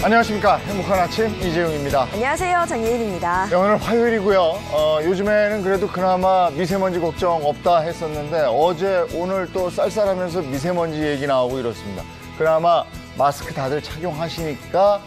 안녕하십니까. 행복한 아침 이재용입니다. 안녕하세요. 장예인입니다. 네, 오늘 화요일이고요. 요즘에는 그래도 그나마 미세먼지 걱정 없다 했었는데 어제 오늘 또 쌀쌀하면서 미세먼지 얘기 나오고 이렇습니다. 그나마 마스크 다들 착용하시니까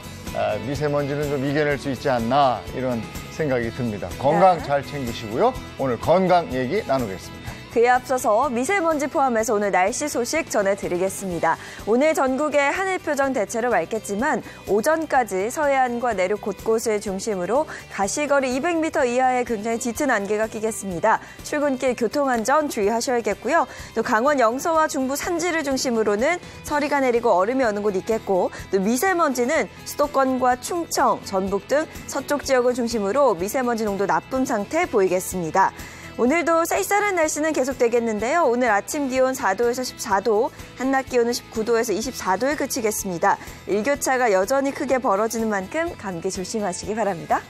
미세먼지는 좀 이겨낼 수 있지 않나 이런 생각이 듭니다. 건강 잘 챙기시고요. 오늘 건강 얘기 나누겠습니다. 그에 앞서서 미세먼지 포함해서 오늘 날씨 소식 전해드리겠습니다. 오늘 전국의 하늘 표정 대체로 맑겠지만 오전까지 서해안과 내륙 곳곳을 중심으로 가시거리 200m 이하의 굉장히 짙은 안개가 끼겠습니다. 출근길 교통안전 주의하셔야겠고요. 또 강원 영서와 중부 산지를 중심으로는 서리가 내리고 얼음이 오는 곳 있겠고, 또 미세먼지는 수도권과 충청, 전북 등 서쪽 지역을 중심으로 미세먼지 농도 나쁨 상태 보이겠습니다. 오늘도 쌀쌀한 날씨는 계속되겠는데요. 오늘 아침 기온 4도에서 14도, 한낮 기온은 19도에서 24도에 그치겠습니다. 일교차가 여전히 크게 벌어지는 만큼 감기 조심하시기 바랍니다.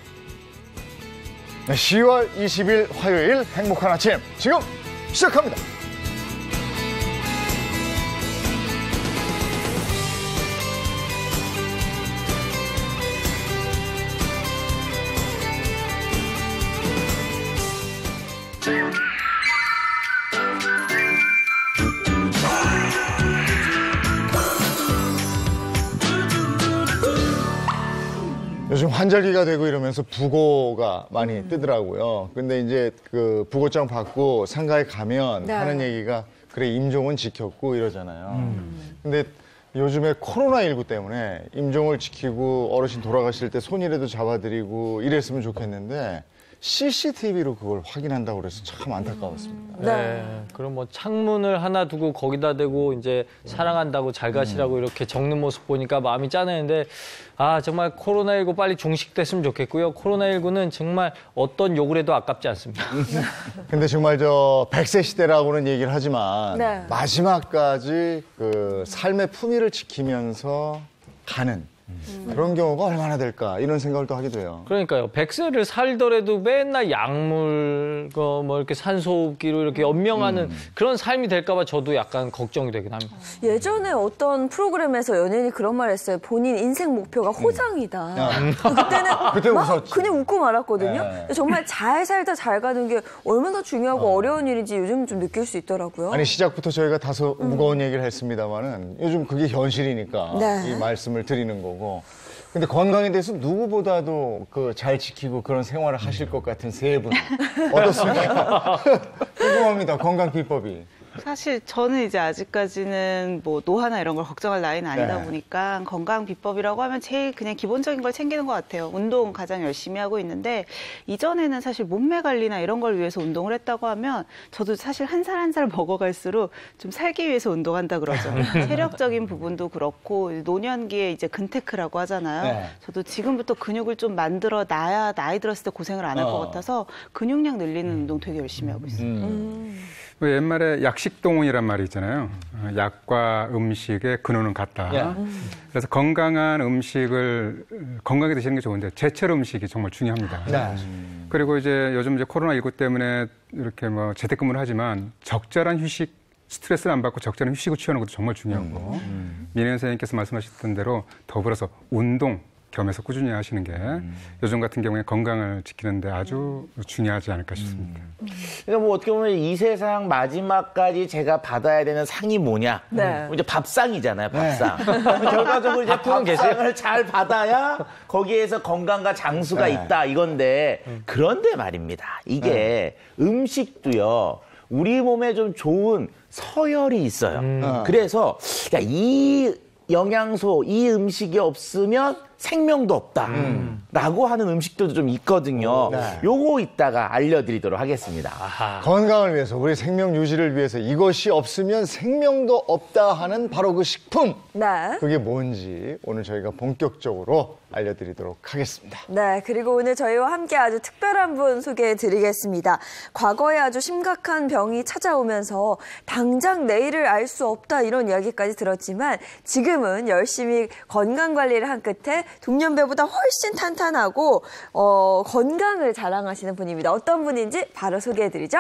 네, 10월 20일 화요일 행복한 아침 지금 시작합니다. 요즘 환절기가 되고 이러면서 북어가 많이 뜨더라고요. 근데 이제 그 북어장 받고 상가에 가면 하는 얘기가 그래 임종은 지켰고 이러잖아요. 근데 요즘에 코로나19 때문에 임종을 지키고 어르신 돌아가실 때 손이라도 잡아드리고 이랬으면 좋겠는데 CCTV로 그걸 확인한다고 그래서 참 안타까웠습니다. 네. 그럼 뭐 창문을 하나 두고 거기다 대고 이제 사랑한다고 잘 가시라고 이렇게 적는 모습 보니까 마음이 짠했는데, 아, 정말 코로나19 빨리 종식됐으면 좋겠고요. 코로나19는 정말 어떤 욕을 해도 아깝지 않습니다. 근데 정말 100세 시대라고는 얘기를 하지만 마지막까지 그 삶의 품위를 지키면서 가는 그런 경우가 얼마나 될까 이런 생각을 또 하게 돼요. 그러니까요. 100세를 살더라도 맨날 약물, 뭐 이렇게 산소호흡기로 이렇게 연명하는 그런 삶이 될까 봐 저도 약간 걱정이 되긴 합니다. 예전에 어떤 프로그램에서 연예인이 그런 말 했어요. 본인 인생 목표가 호장이다. 그때 막 그냥 웃고 말았거든요. 정말 잘 살다 잘 가는 게 얼마나 중요하고 어려운 일인지 요즘 좀 느낄 수 있더라고요. 아니 시작부터 저희가 다소 무거운 얘기를 했습니다만은 요즘 그게 현실이니까 이 말씀을 드리는 거고. 근데 건강에 대해서 누구보다도 잘 지키고 그런 생활을 하실 것 같은 세 분 어떻습니까? 궁금합니다. 건강 비법이. 사실 저는 이제 아직까지는 뭐 노화나 이런 걸 걱정할 나이는 아니다 보니까 건강 비법이라고 하면 제일 그냥 기본적인 걸 챙기는 것 같아요. 운동 가장 열심히 하고 있는데, 이전에는 사실 몸매 관리나 이런 걸 위해서 운동을 했다고 하면 저도 사실 한 살 한 살 먹어갈수록 좀 살기 위해서 운동한다 그러죠. 체력적인 부분도 그렇고 노년기에 이제 근테크라고 하잖아요. 저도 지금부터 근육을 좀 만들어 놔야 나이 들었을 때 고생을 안 할 것 같아서 근육량 늘리는 운동 되게 열심히 하고 있어요. 옛말에 약식동원이란 말이 있잖아요. 약과 음식의 근원은 같다. 그래서 건강한 음식을 건강하게 드시는 게 좋은데 제철 음식이 정말 중요합니다. 그리고 이제 요즘 코로나19 때문에 이렇게 뭐 재택근무를 하지만 적절한 휴식, 스트레스를 안 받고 적절한 휴식을 취하는 것도 정말 중요하고 민현 선생님께서 말씀하셨던 대로 더불어서 운동 겸해서 꾸준히 하시는 게 요즘 같은 경우에 건강을 지키는데 아주 중요하지 않을까 싶습니다. 그러니까 뭐 어떻게 보면 이 세상 마지막까지 제가 받아야 되는 상이 뭐냐? 이제 밥상이잖아요, 밥상. 결과적으로 이제 밥상을 잘 받아야 거기에서 건강과 장수가 있다 이건데, 그런데 말입니다. 이게 음식도요, 우리 몸에 좀 좋은 서열이 있어요. 그래서 이 영양소, 이 음식이 없으면 생명도 없다라고 하는 음식들도 좀 있거든요. 요거 이따가 알려드리도록 하겠습니다. 건강을 위해서, 우리 생명 유지를 위해서 이것이 없으면 생명도 없다 하는 바로 그 식품. 그게 뭔지 오늘 저희가 본격적으로 알려드리도록 하겠습니다. 네, 그리고 오늘 저희와 함께 아주 특별한 분 소개해드리겠습니다. 과거에 아주 심각한 병이 찾아오면서 당장 내일을 알 수 없다 이런 이야기까지 들었지만 지금은 열심히 건강관리를 한 끝에 동년배보다 훨씬 탄탄하고 건강을 자랑하시는 분입니다. 어떤 분인지 바로 소개해드리죠.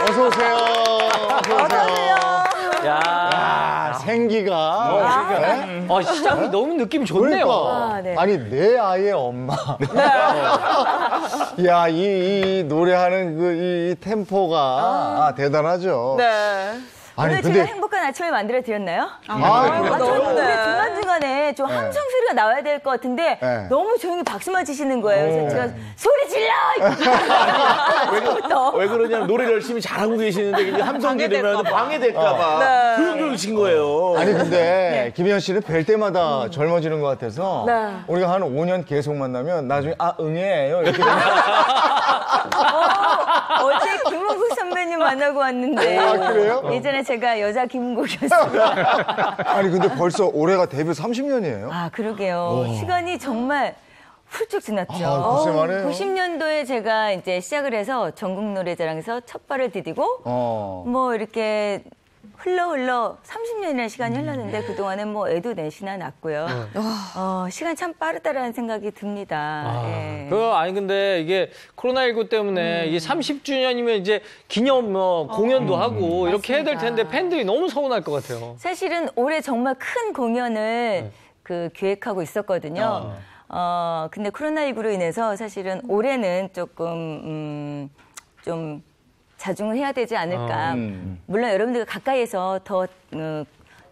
어서 오세요. 어서 오세요. 야, 생기가. 네? 시작이 너무 느낌이 좋네요. 그러니까. 네. 아니 내 아이의 엄마. 야, 이 노래하는 이 템포가 대단하죠. 네. 아니 오늘 근데 제가 행복한 아침을 만들어 드렸나요? 그래요? 너무 중간중간에 좀 함성 소리가 나와야 될 것 같은데 네. 너무 조용히 박수만 치시는 거예요. 그래서 제가 소리 질러! 왜 그러냐면 노래를 열심히 잘하고 계시는데 이제 함성 지르면 방해될까봐 조용조용 친 거예요. 아니 근데 김희연 씨는 뵐 때마다 젊어지는 것 같아서 네. 우리가 한 5년 계속 만나면 나중에 응애예요 이렇게 되면 어제 김은국 선배님 만나고 왔는데 그래요? 예전에 제가 여자 김은국이었어요. 아니 근데 벌써 올해가 데뷔 30년이에요. 아 그러게요. 시간이 정말 훌쩍 지났죠. 아, 글쎄 말이에요. 90년도에 제가 이제 시작을 해서 전국 노래자랑에서 첫 발을 디디고 뭐 이렇게 흘러 30년이라는 시간이 흘렀는데 그동안은 뭐 애도 넷이나 낳고요. 시간 참 빠르다라는 생각이 듭니다. 예. 아니 근데 이게 코로나19 때문에 이게 30주년이면 이제 기념 공연도 하고 이렇게 해야 될 텐데 팬들이 너무 서운할 것 같아요. 사실은 올해 정말 큰 공연을 기획하고 있었거든요. 근데 코로나19로 인해서 사실은 올해는 조금 좀 자중을 해야 되지 않을까. 물론 여러분들과 가까이에서 더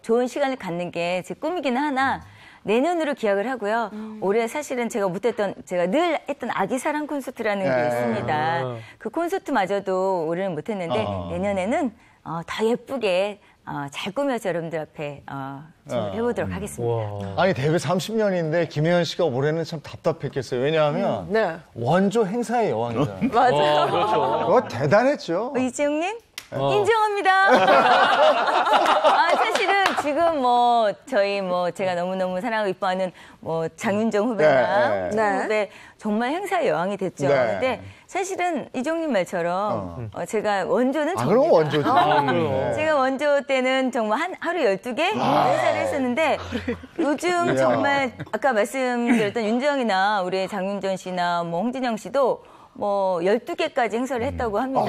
좋은 시간을 갖는 게 제 꿈이긴 하나 내년으로 기약을 하고요. 올해 사실은 제가 늘 했던 아기 사랑 콘서트라는 게 있습니다. 그 콘서트마저도 올해는 못했는데 내년에는 더 예쁘게 잘 꾸며서 여러분들 앞에 좀 해보도록 하겠습니다. 아니 데뷔 30년인데 김혜연 씨가 올해는 참 답답했겠어요. 왜냐하면 원조 행사의 여왕이잖아요. 맞아요. 그거 대단했죠. 이지영님? 인정합니다. 사실은 지금 저희 제가 너무너무 사랑하고 이뻐하는 장윤정 후배나 후배 정말 행사의 여왕이 됐죠. 네. 근데 사실은 이종님 말처럼 제가 원조는 그럼 원조죠. 제가 원조 때는 정말 하루 12개 행사를 했었는데 요즘 정말 아까 말씀드렸던 윤정이나 우리 장윤정 씨나 홍진영 씨도 12개까지 행사를 했다고 합니다.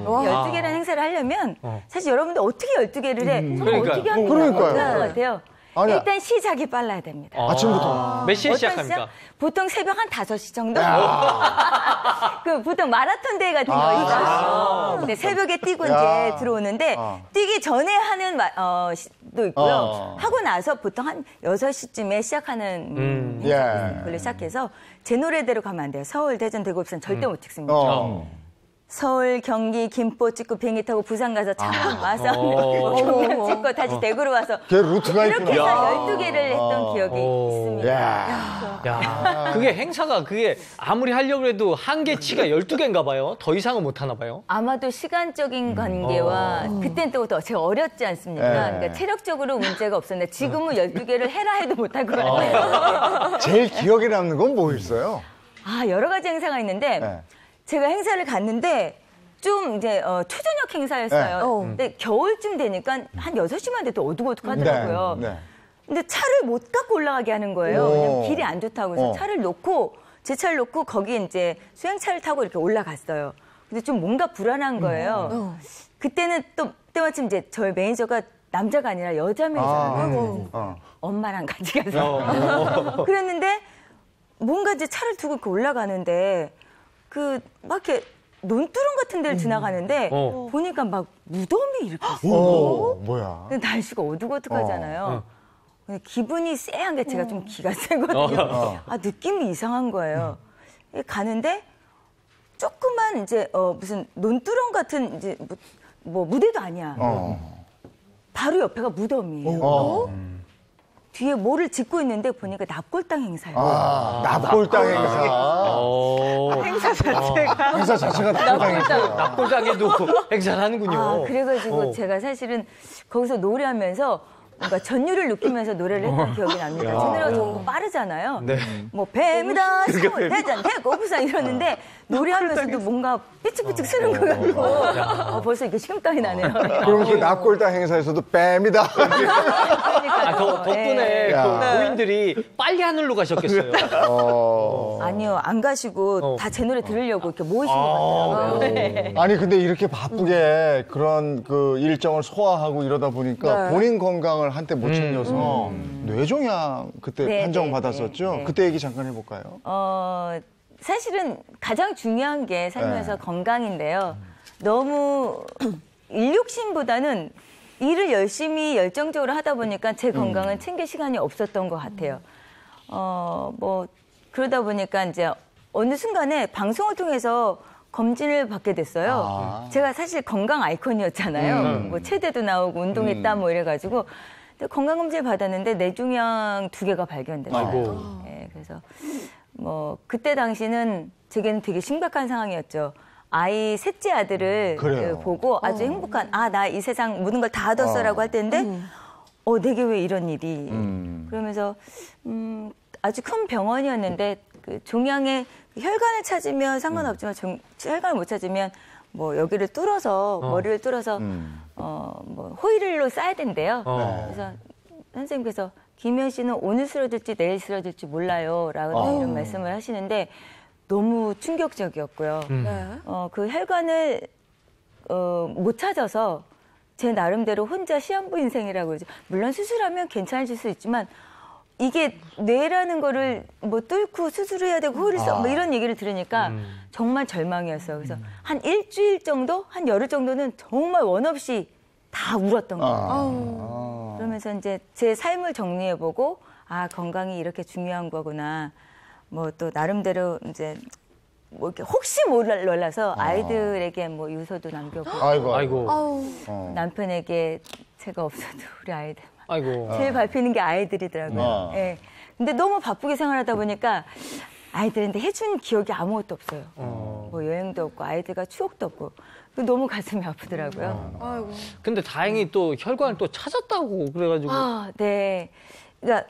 12개라는 행사를 하려면 사실 여러분들 어떻게 12개를 해? 정말 어떻게 하는 것 같아요. 일단 시작이 빨라야 됩니다. 아침부터. 몇 시에 시작합니까? 보통 새벽 한 5시 정도? 보통 마라톤 대회 같은 거 있잖아요. 근데 새벽에 뛰고 이제 들어오는데 뛰기 전에 하는 있고요. 하고 나서 보통 한 6시쯤에 시작하는 걸로 시작해서 제 노래대로 가면 안 돼요. 서울, 대전, 대구, 부산 절대 못 찍습니다. 서울, 경기, 김포 찍고 비행기 타고 부산 가서 차 마산 경남 찍고 다시 대구로 와서 그 루트가 이렇게 있구나. 해서 12개를 했던 기억이 있습니다. 야, 그게 행사가 그게 아무리 하려고 해도 한계치가 12개인가 봐요. 더 이상은 못 하나 봐요. 아마도 시간적인 관계와 그때는 또 제가 어렸지 않습니까? 그러니까 체력적으로 문제가 없었는데 지금은 12개를 해라 해도 못할 것 같아요. 제일 기억에 남는 건 뭐 있어요? 여러 가지 행사가 있는데 제가 행사를 갔는데 좀 이제 초저녁 행사였어요. 근데 겨울쯤 되니까 한 6시만 돼도 어둑어둑하더라고요. 근데 차를 못 갖고 올라가게 하는 거예요. 왜냐면 길이 안 좋다고 해서 차를 놓고 제 차를 놓고 거기 이제 수행차를 타고 이렇게 올라갔어요. 근데 좀 뭔가 불안한 거예요. 그때는 또 때마침 이제 저희 매니저가 남자가 아니라 여자 매니저예요. 엄마랑 같이 가서 그랬는데 뭔가 이제 차를 두고 이렇게 올라가는데 막 이렇게 논두렁 같은 데를 지나가는데 보니까 막 무덤이 이렇게 있어요. 뭐야? 근데 날씨가 어둑어둑하잖아요. 근데 기분이 쎄한 게 제가 좀 기가 세거든요. 느낌이 이상한 거예요. 가는데 조그만 이제 무슨 논두렁 같은 이제 뭐 무대도 아니야. 바로 옆에가 무덤이에요. 뒤에 뭐를 짓고 있는데 보니까 납골당 행사예요. 납골당 행사. 행사 자체가. 행사 자체가 납골당 행사. 납골당에도 행사를 하는군요. 그래가지고 제가 사실은 거기서 노래하면서 뭔가 전율을 느끼면서 노래를 했던 기억이 납니다. 제 노래가 너무 빠르잖아요. 뭐 뱀이다, 서울, 대전, 대구, 부산 이러는데 노래하면서도 뭔가 삐죽삐죽 쓰는 거 같고 벌써 이게 식은땀이 나네요. 그럼 그 납골당 행사에서도 뱀이다. 덕분에 그 고인들이 빨리 하늘로 가셨겠어요. 아니요, 안 가시고 다 제 노래 들으려고 이렇게 모이신 것 같더라고요. 아니 근데 이렇게 바쁘게 그런 그 일정을 소화하고 이러다 보니까 본인 건강을 한때 못 챙겨서 뇌종양 그때 판정 받았었죠. 그때 얘기 잠깐 해볼까요? 사실은 가장 중요한 게 살면서 건강인데요. 너무 일욕심보다는 일을 열심히 열정적으로 하다 보니까 제 건강은 챙길 시간이 없었던 것 같아요. 뭐 그러다 보니까 이제 어느 순간에 방송을 통해서 검진을 받게 됐어요. 제가 사실 건강 아이콘이었잖아요. 뭐 체대도 나오고 운동했다 뭐 이래가지고 건강검진을 받았는데 뇌종양 2개가 발견됐어요. 네, 그래서 뭐 그때 당시는 제게는 되게 심각한 상황이었죠. 아이 셋째 아들을 보고 아주 행복한 나 이 세상 모든 걸 다 얻었어라고 할 때인데 내게 왜 이런 일이 그러면서 아주 큰 병원이었는데 그 종양에 혈관을 찾으면 상관없지만 혈관을 못 찾으면 뭐 여기를 뚫어서 머리를 뚫어서 뭐 호일로 싸야 된대요. 그래서 선생님께서 김현 씨는 오늘 쓰러질지 내일 쓰러질지 몰라요라고 이런 말씀을 하시는데 너무 충격적이었고요. 그 혈관을 못 찾아서 제 나름대로 혼자 시한부 인생이라고 그러죠. 물론 수술하면 괜찮아질 수 있지만 이게 뇌라는 거를 뭐 뚫고 수술해야 되고 호흡을 써 뭐 이런 얘기를 들으니까 정말 절망이었어요. 그래서 한 일주일 정도, 한 열흘 정도는 정말 원 없이 다 울었던 거예요. 그러면서 이제 제 삶을 정리해보고 건강이 이렇게 중요한 거구나. 뭐 또 나름대로 이제 뭐 이렇게 혹시 몰라서 아이들에게 뭐 유서도 남겨보고 아이고. 남편에게 제가 없어도 우리 아이들 아이고. 제일 밟히는 게 아이들이더라고요. 예. 근데 너무 바쁘게 생활하다 보니까 아이들한테 해준 기억이 아무것도 없어요. 뭐 여행도 없고 아이들과 추억도 없고 너무 가슴이 아프더라고요. 근데 다행히 또 혈관을 또 찾았다고 그래가지고. 네. 그러니까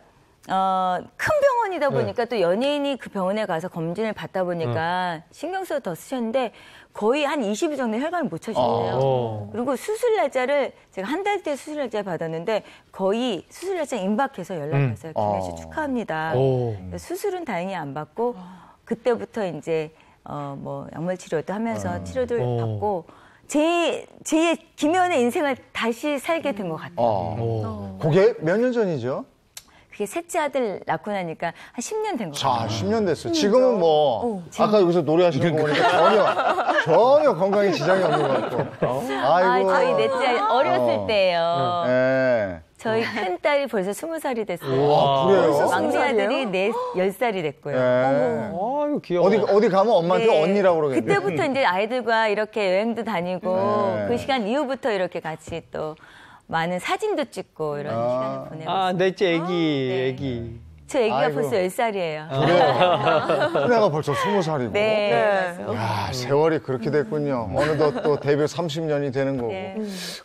큰 병원이다 보니까 또 연예인이 그 병원에 가서 검진을 받다 보니까 신경 써서 더 쓰셨는데 거의 한 20일 정도 혈관을 못 찾으셨네요. 그리고 수술 날짜를 제가 한 달 뒤에 수술 날짜 받았는데 거의 수술 날짜 임박해서 연락이 왔어요. 김현 씨 축하합니다. 수술은 다행히 안 받고 그때부터 이제 뭐 약물 치료도 하면서 치료를 받고 제 김현의 인생을 다시 살게 된 것 같아요. 그게 몇 년 전이죠? 그게 셋째 아들 낳고 나니까 한 10년 된 것 같아요. 10년 됐어요. 지금은 뭐 아까 여기서 노래하시는 거 보니까 전혀 건강에 지장이 없는 것 같고. 저희 넷째 어렸을 때예요. 저희 큰 딸이 벌써 20살이 됐어요. 와, 그래요? 막내 아들이 10살이 됐고요. 네. 아유, 귀여워. 어디 가면 엄마한테 네. 언니라고 그러겠네. 그때부터 이제 아이들과 이렇게 여행도 다니고 네. 그 시간 이후부터 이렇게 같이 또 많은 사진도 찍고 이런 시간을 보내고 아, 있습니다. 넷째 애기, 네. 애기. 저 애기가 아이고. 벌써 10살이에요. 큰애가 벌써 20살이고. 네. 야, 세월이 그렇게 됐군요. 어느덧 또 데뷔 30년이 되는 거고. 네.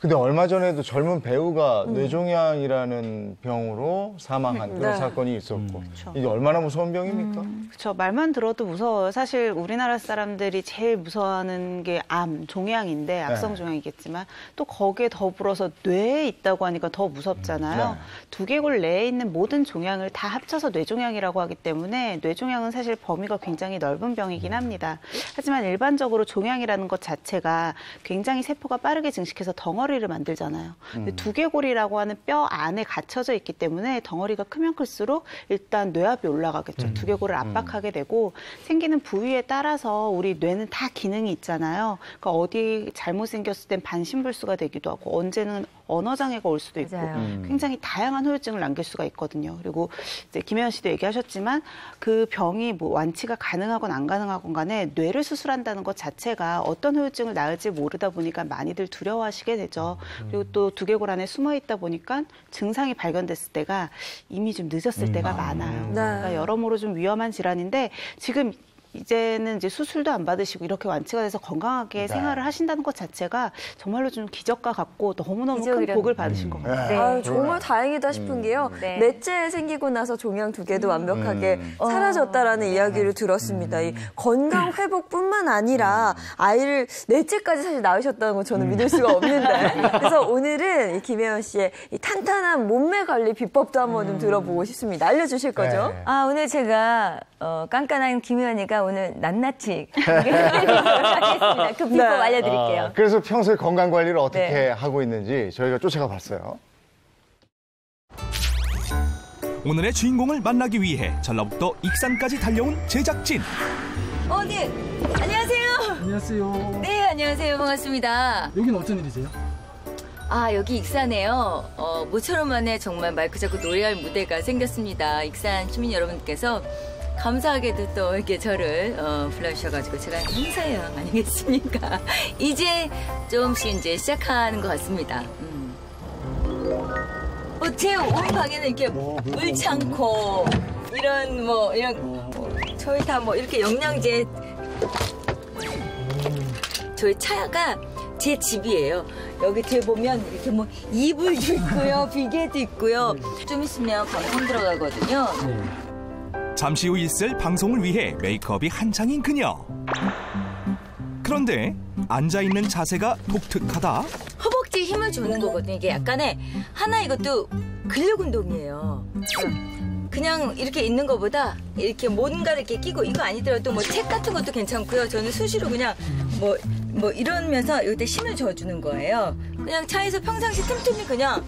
근데 얼마 전에도 젊은 배우가 뇌종양이라는 병으로 사망한 그런 사건이 있었고. 이게 얼마나 무서운 병입니까? 그렇죠. 말만 들어도 무서워요. 사실 우리나라 사람들이 제일 무서워하는 게 암, 종양인데 악성 종양이겠지만 또 거기에 더불어서 뇌에 있다고 하니까 더 무섭잖아요. 네. 두개골 내에 있는 모든 종양을 다 합쳐서 뇌종양이라고 하기 때문에 뇌종양은 사실 범위가 굉장히 넓은 병이긴 합니다. 하지만 일반적으로 종양이라는 것 자체가 굉장히 세포가 빠르게 증식해서 덩어리를 만들잖아요. 근데 두개골이라고 하는 뼈 안에 갇혀져 있기 때문에 덩어리가 크면 클수록 일단 뇌압이 올라가겠죠. 두개골을 압박하게 되고 생기는 부위에 따라서 우리 뇌는 다 기능이 있잖아요. 그러니까 어디 잘못 생겼을 땐 반신불수가 되기도 하고 언제는 언어장애가 올 수도 있고 맞아요. 굉장히 다양한 후유증을 남길 수가 있거든요. 그리고 이제 김혜연 씨도 얘기하셨지만 그 병이 뭐 완치가 가능하건 안 가능하건 간에 뇌를 수술한다는 것 자체가 어떤 후유증을 낳을지 모르다 보니까 많이들 두려워하시게 되죠. 그리고 또 두개골 안에 숨어 있다 보니까 증상이 발견됐을 때가 이미 좀 늦었을 때가 많아요. 그러니까 여러모로 좀 위험한 질환인데 지금 이제는 이제 수술도 안 받으시고 이렇게 완치가 돼서 건강하게 생활을 하신다는 것 자체가 정말로 좀 기적과 같고 너무너무 큰 기적이라는 복을 받으신 것 같아요. 네. 아유, 정말 다행이다 싶은 게요. 네. 넷째 생기고 나서 종양 2개도 완벽하게 사라졌다라는 이야기를 들었습니다. 이 건강 회복뿐만 아니라 아이를 넷째까지 사실 낳으셨다는 건 저는 믿을 수가 없는데. 그래서 오늘은 이 김혜연 씨의 이 탄탄한 몸매 관리 비법도 한번 좀 들어보고 싶습니다. 알려주실 거죠? 네. 아, 오늘 제가 깐깐한 김혜연이가 오늘 낱낱이 하겠습니다. 그 비법 알려드릴게요. 그래서 평소에 건강 관리를 어떻게 네. 하고 있는지 저희가 쫓아가 봤어요. 오늘의 주인공을 만나기 위해 전라북도 익산까지 달려온 제작진. 네. 안녕하세요. 안녕하세요. 네, 안녕하세요. 반갑습니다. 여기는 어쩐 일이세요? 아, 여기 익산에요. 모처럼 만에 정말 마이크 잡고 노래할 무대가 생겼습니다. 익산 시민 여러분께서 감사하게도 또 이렇게 저를 불러주셔가지고 제가 행사예요 아니겠습니까? 이제 조금씩 이제 시작하는 것 같습니다. 제 온 방에는 이렇게 물창고 이런 저희 다 이렇게 영양제 저희 차가 제 집이에요. 여기 뒤에 보면 이렇게 이불도 있고요, 비계도 있고요. 좀 있으면 방송 들어가거든요. 잠시 후 있을 방송을 위해 메이크업이 한창인 그녀. 그런데 앉아있는 자세가 독특하다. 허벅지에 힘을 주는 거거든요. 이게 약간의 이것도 근력 운동이에요. 그냥 이렇게 있는 것보다 이렇게 뭔가를 이렇게 끼고 이거 아니더라도 책 같은 것도 괜찮고요. 저는 수시로 그냥 이러면서 이때 힘을 줘주는 거예요. 그냥 차에서 평상시 틈틈이 그냥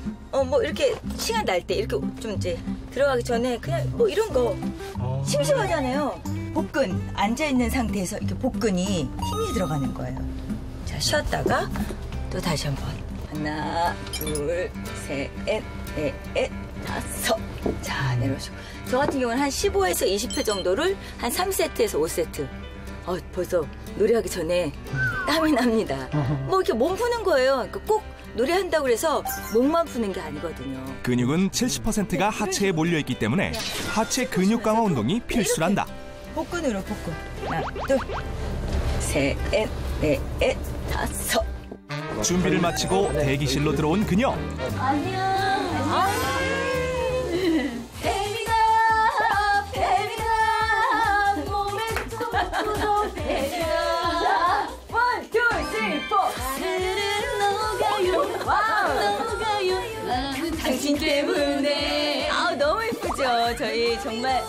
이렇게 시간 날 때 이렇게 좀 이제 들어가기 전에 그냥 이런 거 심심하잖아요. 복근 앉아 있는 상태에서 이렇게 복근이 힘이 들어가는 거예요. 자, 쉬었다가 또 다시 한번 하나, 둘, 셋, 넷, 다섯. 자, 내려오시고. 저 같은 경우는 한 15에서 20회 정도를 한 3세트에서 5세트. 벌써 노래하기 전에 땀이 납니다. 이렇게 몸 푸는 거예요. 그러니까 꼭 노래한다고 해서 목만 푸는 게 아니거든요. 근육은 70%가 하체에 몰려있기 때문에 하체 근육 강화 운동이 필수란다. 복근으로 복근. 하나, 둘, 셋, 넷, 다섯. 준비를 마치고 대기실로 들어온 그녀. 안녕. 뱀이다. 몸에 쏙쏙 뱀이다. 원, 투, 쓰리, 포. 하늘은 녹아요. 와우. 녹아요. 당신 때문에. 너무 예쁘죠. 저희 정말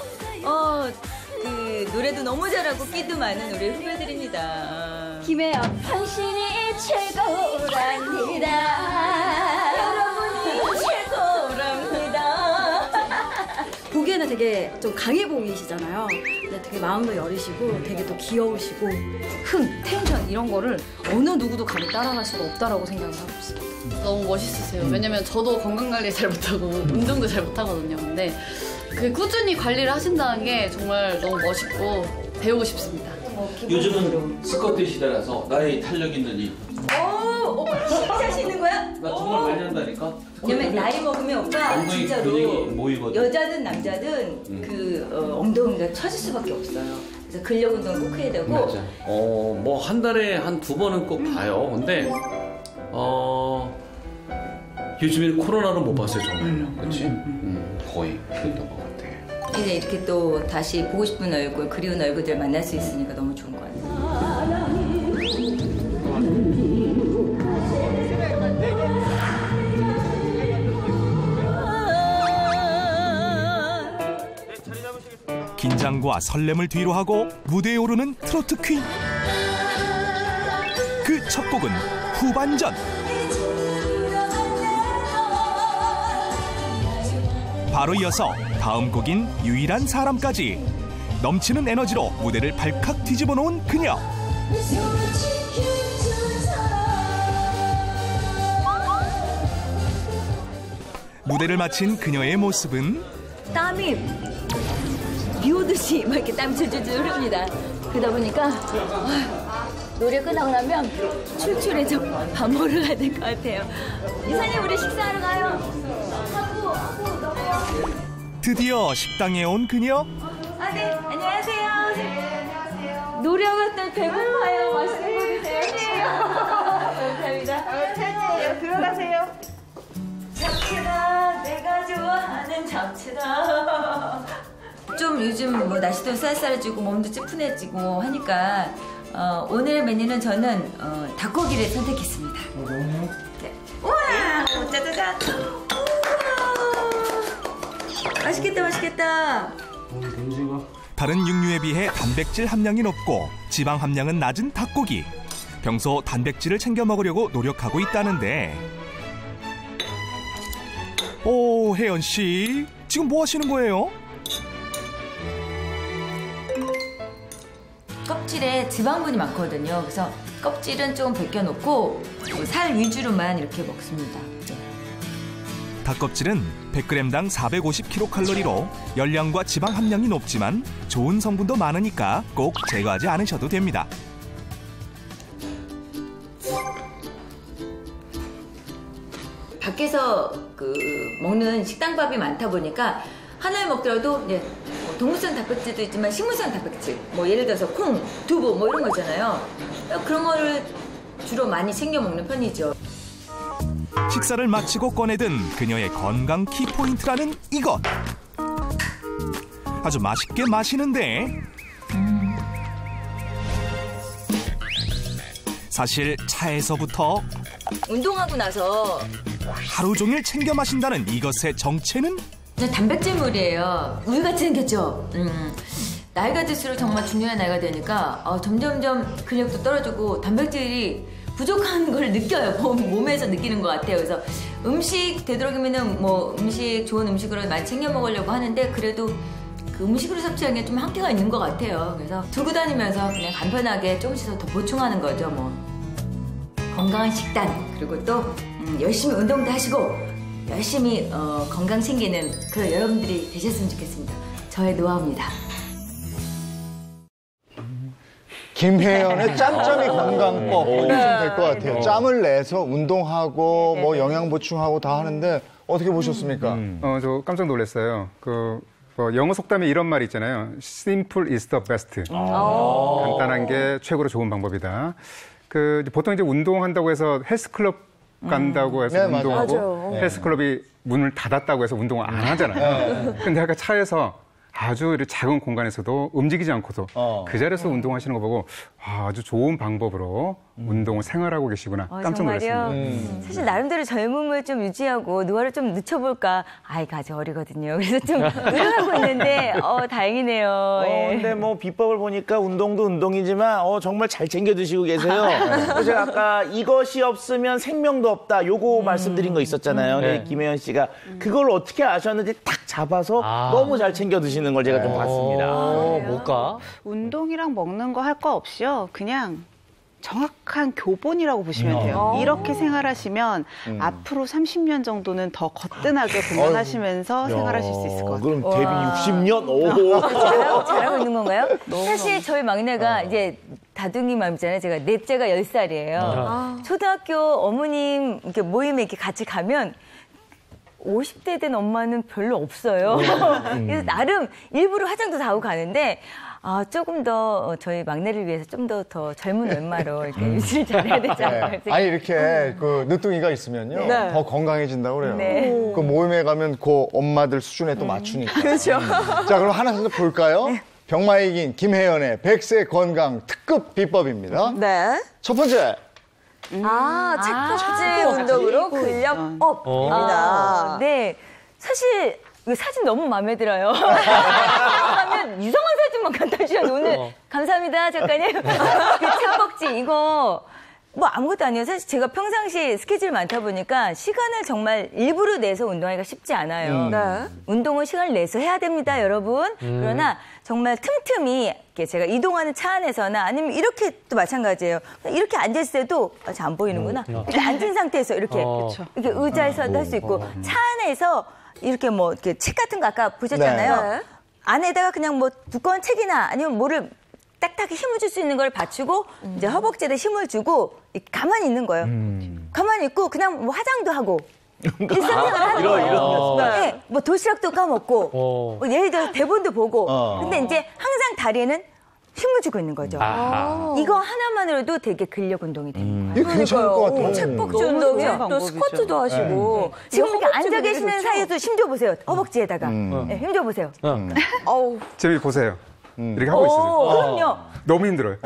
그 노래도 너무 잘하고 끼도 많은 우리 후배들입니다. 김혜연 당신이 최고랍니다. 여러분이 최고랍니다. 보기에는 되게 좀 강해 보이시잖아요. 근데 되게 마음도 여리시고 되게 또 귀여우시고 텐션 이런 거를 어느 누구도 감히 따라갈 수가 없다라고 생각을 하고 있습니다. 너무 멋있으세요. 왜냐면 저도 건강관리 잘 못하고 운동도 잘 못하거든요. 근데 그 꾸준히 관리를 하신다는 게 정말 너무 멋있고 배우고 싶습니다. 요즘은 스쿼트 시대라서 나의 탄력 있는 이. 오빠 하시는 거야? 나 정말 많이 한다니까. 왜냐면 나이 먹으면 오빠 진짜로 여자든 남자든 엉덩이가 처질 수밖에 없어요. 그래서 근력 운동 꼭 해야 되고. 맞아. 뭐 한 달에 한 2번은 꼭 봐요. 근데 요즘에는 코로나로 못 봤어요 정말요. 그렇지? 거의 그랬던 것 같아. 이제 이렇게 또 다시 보고 싶은 얼굴, 그리운 얼굴들 만날 수 있으니까 너무 좋은 것 같아요. 긴장과 설렘을 뒤로하고 무대에 오르는 트로트 퀸. 그 첫 곡은 후반전. 바로 이어서 다음 곡인 유일한 사람까지 넘치는 에너지로 무대를 발칵 뒤집어 놓은 그녀. 무대를 마친 그녀의 모습은 땀이 비 오듯이 막 이렇게 땀이 줄줄줄 흐릅니다. 그러다 보니까 노래 끝나고 나면 출출해져 밥 먹으러 가야 될 것 같아요. 이사님 우리 식사하러 가요. 드디어 식당에 온 그녀. 아, 네. 안녕하세요. 안녕하세요. 노래하고 왔더니 배고파요. 맛있는 거 드세요. 감사합니다. 들어가세요. 잡채다. 내가 좋아하는 잡채다. 좀 요즘 뭐 날씨도 쌀쌀해지고 몸도 찌푸해지고 하니까 오늘의 메뉴는 저는 닭고기를 선택했습니다. 네. 우와! 짜자잔! 맛있겠다, 맛있겠다. 다른 육류에 비해 단백질 함량이 높고 지방 함량은 낮은 닭고기. 평소 단백질을 챙겨 먹으려고 노력하고 있다는데. 오, 혜연 씨, 지금 뭐 하시는 거예요? 껍질에 지방분이 많거든요. 그래서 껍질은 좀 벗겨놓고 살 위주로만 이렇게 먹습니다. 닭껍질은 100g당 450kcal로 열량과 지방 함량이 높지만 좋은 성분도 많으니까 꼭 제거하지 않으셔도 됩니다. 밖에서 먹는 식당밥이 많다 보니까 하나를 먹더라도 이제 동물성 단백질도 있지만 식물성 단백질, 뭐 예를 들어서 콩, 두부 뭐 이런 거 있잖아요. 그런 거를 주로 많이 챙겨 먹는 편이죠. 식사를 마치고 꺼내든 그녀의 건강 키포인트라는 이것. 아주 맛있게 마시는데 사실 차에서부터 운동하고 나서 하루 종일 챙겨 마신다는 이것의 정체는? 단백질물이에요. 우유같이 생겼죠. 나이가 들수록 정말 중요한 나이가 되니까 점점점 근력도 떨어지고 단백질이 부족한 걸 느껴요. 몸에서 느끼는 것 같아요. 그래서 음식 되도록이면은 좋은 음식으로 많이 챙겨 먹으려고 하는데 그래도 그 음식으로 섭취하는 게 좀 한계가 있는 것 같아요. 그래서 들고 다니면서 그냥 간편하게 조금씩 더 보충하는 거죠. 건강한 식단 그리고 또 열심히 운동도 하시고 열심히 건강 챙기는 그런 여러분들이 되셨으면 좋겠습니다. 저의 노하우입니다. 김혜연의 짬짬이 건강법 보시면 될 것 같아요. 짬을 내서 운동하고 뭐 영양 보충하고 다 하는데 어떻게 보셨습니까? 저 깜짝 놀랐어요. 영어 속담에 이런 말이 있잖아요. Simple is the best. 간단한 게 최고로 좋은 방법이다. 보통 이제 운동한다고 해서 헬스클럽 간다고 해서 운동하고 헬스클럽이 문을 닫았다고 해서 운동을 안 하잖아요. 근데 아까 차에서 아주 이렇게 작은 공간에서도 움직이지 않고도 그 자리에서 운동하시는 거 보고 아주 좋은 방법으로 운동을 생활하고 계시구나 깜짝 놀랐습니다. 사실 나름대로 젊음을 좀 유지하고 노화를 좀 늦춰볼까 아이가 아직 어리거든요. 그래서 좀 노력하고 있는데 다행이네요. 근데 비법을 보니까 운동도 운동이지만 정말 잘 챙겨 드시고 계세요. 제가 아까 이것이 없으면 생명도 없다 요거 말씀드린 거 있었잖아요. 네. 김혜연 씨가 그걸 어떻게 아셨는지 딱 잡아서 너무 잘 챙겨 드시는 걸 제가 좀 봤습니다. 뭘까? 운동이랑 먹는 거 할 거 없이요. 그냥 정확한 교본이라고 보시면 돼요. 이렇게 생활하시면 앞으로 30년 정도는 더 거뜬하게 공연하시면서 생활하실 수 있을 것 같아요. 그럼 데뷔 60년? 오. 잘하고 있는 건가요? 사실 저희 막내가 이제 다둥이 맘이잖아요. 제가 넷째가 10살이에요. 초등학교 어머님 이렇게 모임에 이렇게 같이 가면 50대 된 엄마는 별로 없어요. 그래서 나름 일부러 화장도 다 하고 가는데 조금 더 저희 막내를 위해서 좀 더 젊은 왼마로 이렇게 유지를 잘해야 되지 않을까. 네. 아니 이렇게 그 늦둥이가 있으면요 더 건강해진다고 그래요. 네. 그 모임에 가면 그 엄마들 수준에 또 맞추니까. 그렇죠. 자 그럼 하나 더 볼까요? 병마에 이긴 김혜연의 100세 건강 특급 비법입니다. 네. 첫 번째. 책복지 운동으로 근력업입니다. 네. 사실 이 사진 너무 마음에 들어요. 하면 이상한 사진만 갖다 주셨는데 오늘 감사합니다 작가님. 그 책복지 이거 뭐 아무것도 아니에요. 사실 제가 평상시 스케줄이 많다 보니까 시간을 정말 일부러 내서 운동하기가 쉽지 않아요. 네. 운동은 시간을 내서 해야 됩니다, 여러분. 그러나 정말 틈틈이 이렇게 제가 이동하는 차 안에서나 아니면 이렇게 또 마찬가지예요. 이렇게 앉았을 때도 잘 안 보이는구나. 이렇게 앉은 상태에서 이렇게 이렇게 의자에서도 할 수 있고 차 안에서 이렇게 뭐 이렇게 책 같은 거 아까 보셨잖아요. 네. 안에다가 그냥 뭐 두꺼운 책이나 아니면 뭐를 딱딱히 힘을 줄 수 있는 걸 받치고 이제 허벅지에 힘을 주고 가만히 있는 거예요. 가만히 있고 그냥 뭐 화장도 하고 일상생활 하는 거예요. 네. 뭐 도시락도 까먹고 뭐 예를 들어서 대본도 보고 근데 이제 항상 다리에는 힘을 주고 있는 거죠. 이거 하나만으로도 되게 근력 운동이 되는 거예요. 이거 괜찮을 것 같아요. 책복지 운동이요. 또 스쿼트도 하시고. 지금 이렇게 앉아 계시는 사이에도 힘줘 보세요. 허벅지에다가. 네, 힘줘 보세요. 재미 보세요. 이렇게 하고 있어요. 그럼요. 너무 힘들어요.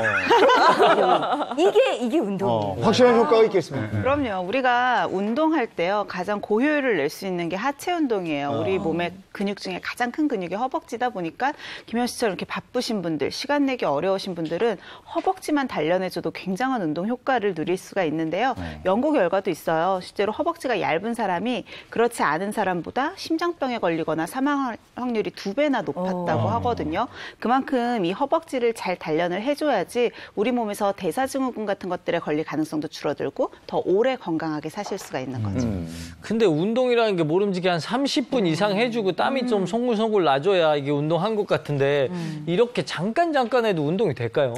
이게 운동이에요. 확실한 효과가 있겠습니다. 그럼요. 우리가 운동할 때요 가장 고효율을 낼 수 있는 게 하체 운동이에요. 우리 몸의 근육 중에 가장 큰 근육이 허벅지다 보니까 김현 씨처럼 이렇게 바쁘신 분들, 시간 내기 어려우신 분들은 허벅지만 단련해줘도 굉장한 운동 효과를 누릴 수가 있는데요. 연구 결과도 있어요. 실제로 허벅지가 얇은 사람이 그렇지 않은 사람보다 심장병에 걸리거나 사망 확률이 2배나 높았다고 하거든요. 그만큼 이 허벅지를 잘 단련을 해줘야지 우리 몸에서 대사증후군 같은 것들에 걸릴 가능성도 줄어들고 더 오래 건강하게 사실 수가 있는 거죠. 근데 운동이라는 게 모름지기 한 30분 이상 해주고 땀이 좀 송글송글 나줘야 이게 운동한 것 같은데 이렇게 잠깐 해도 운동이 될까요?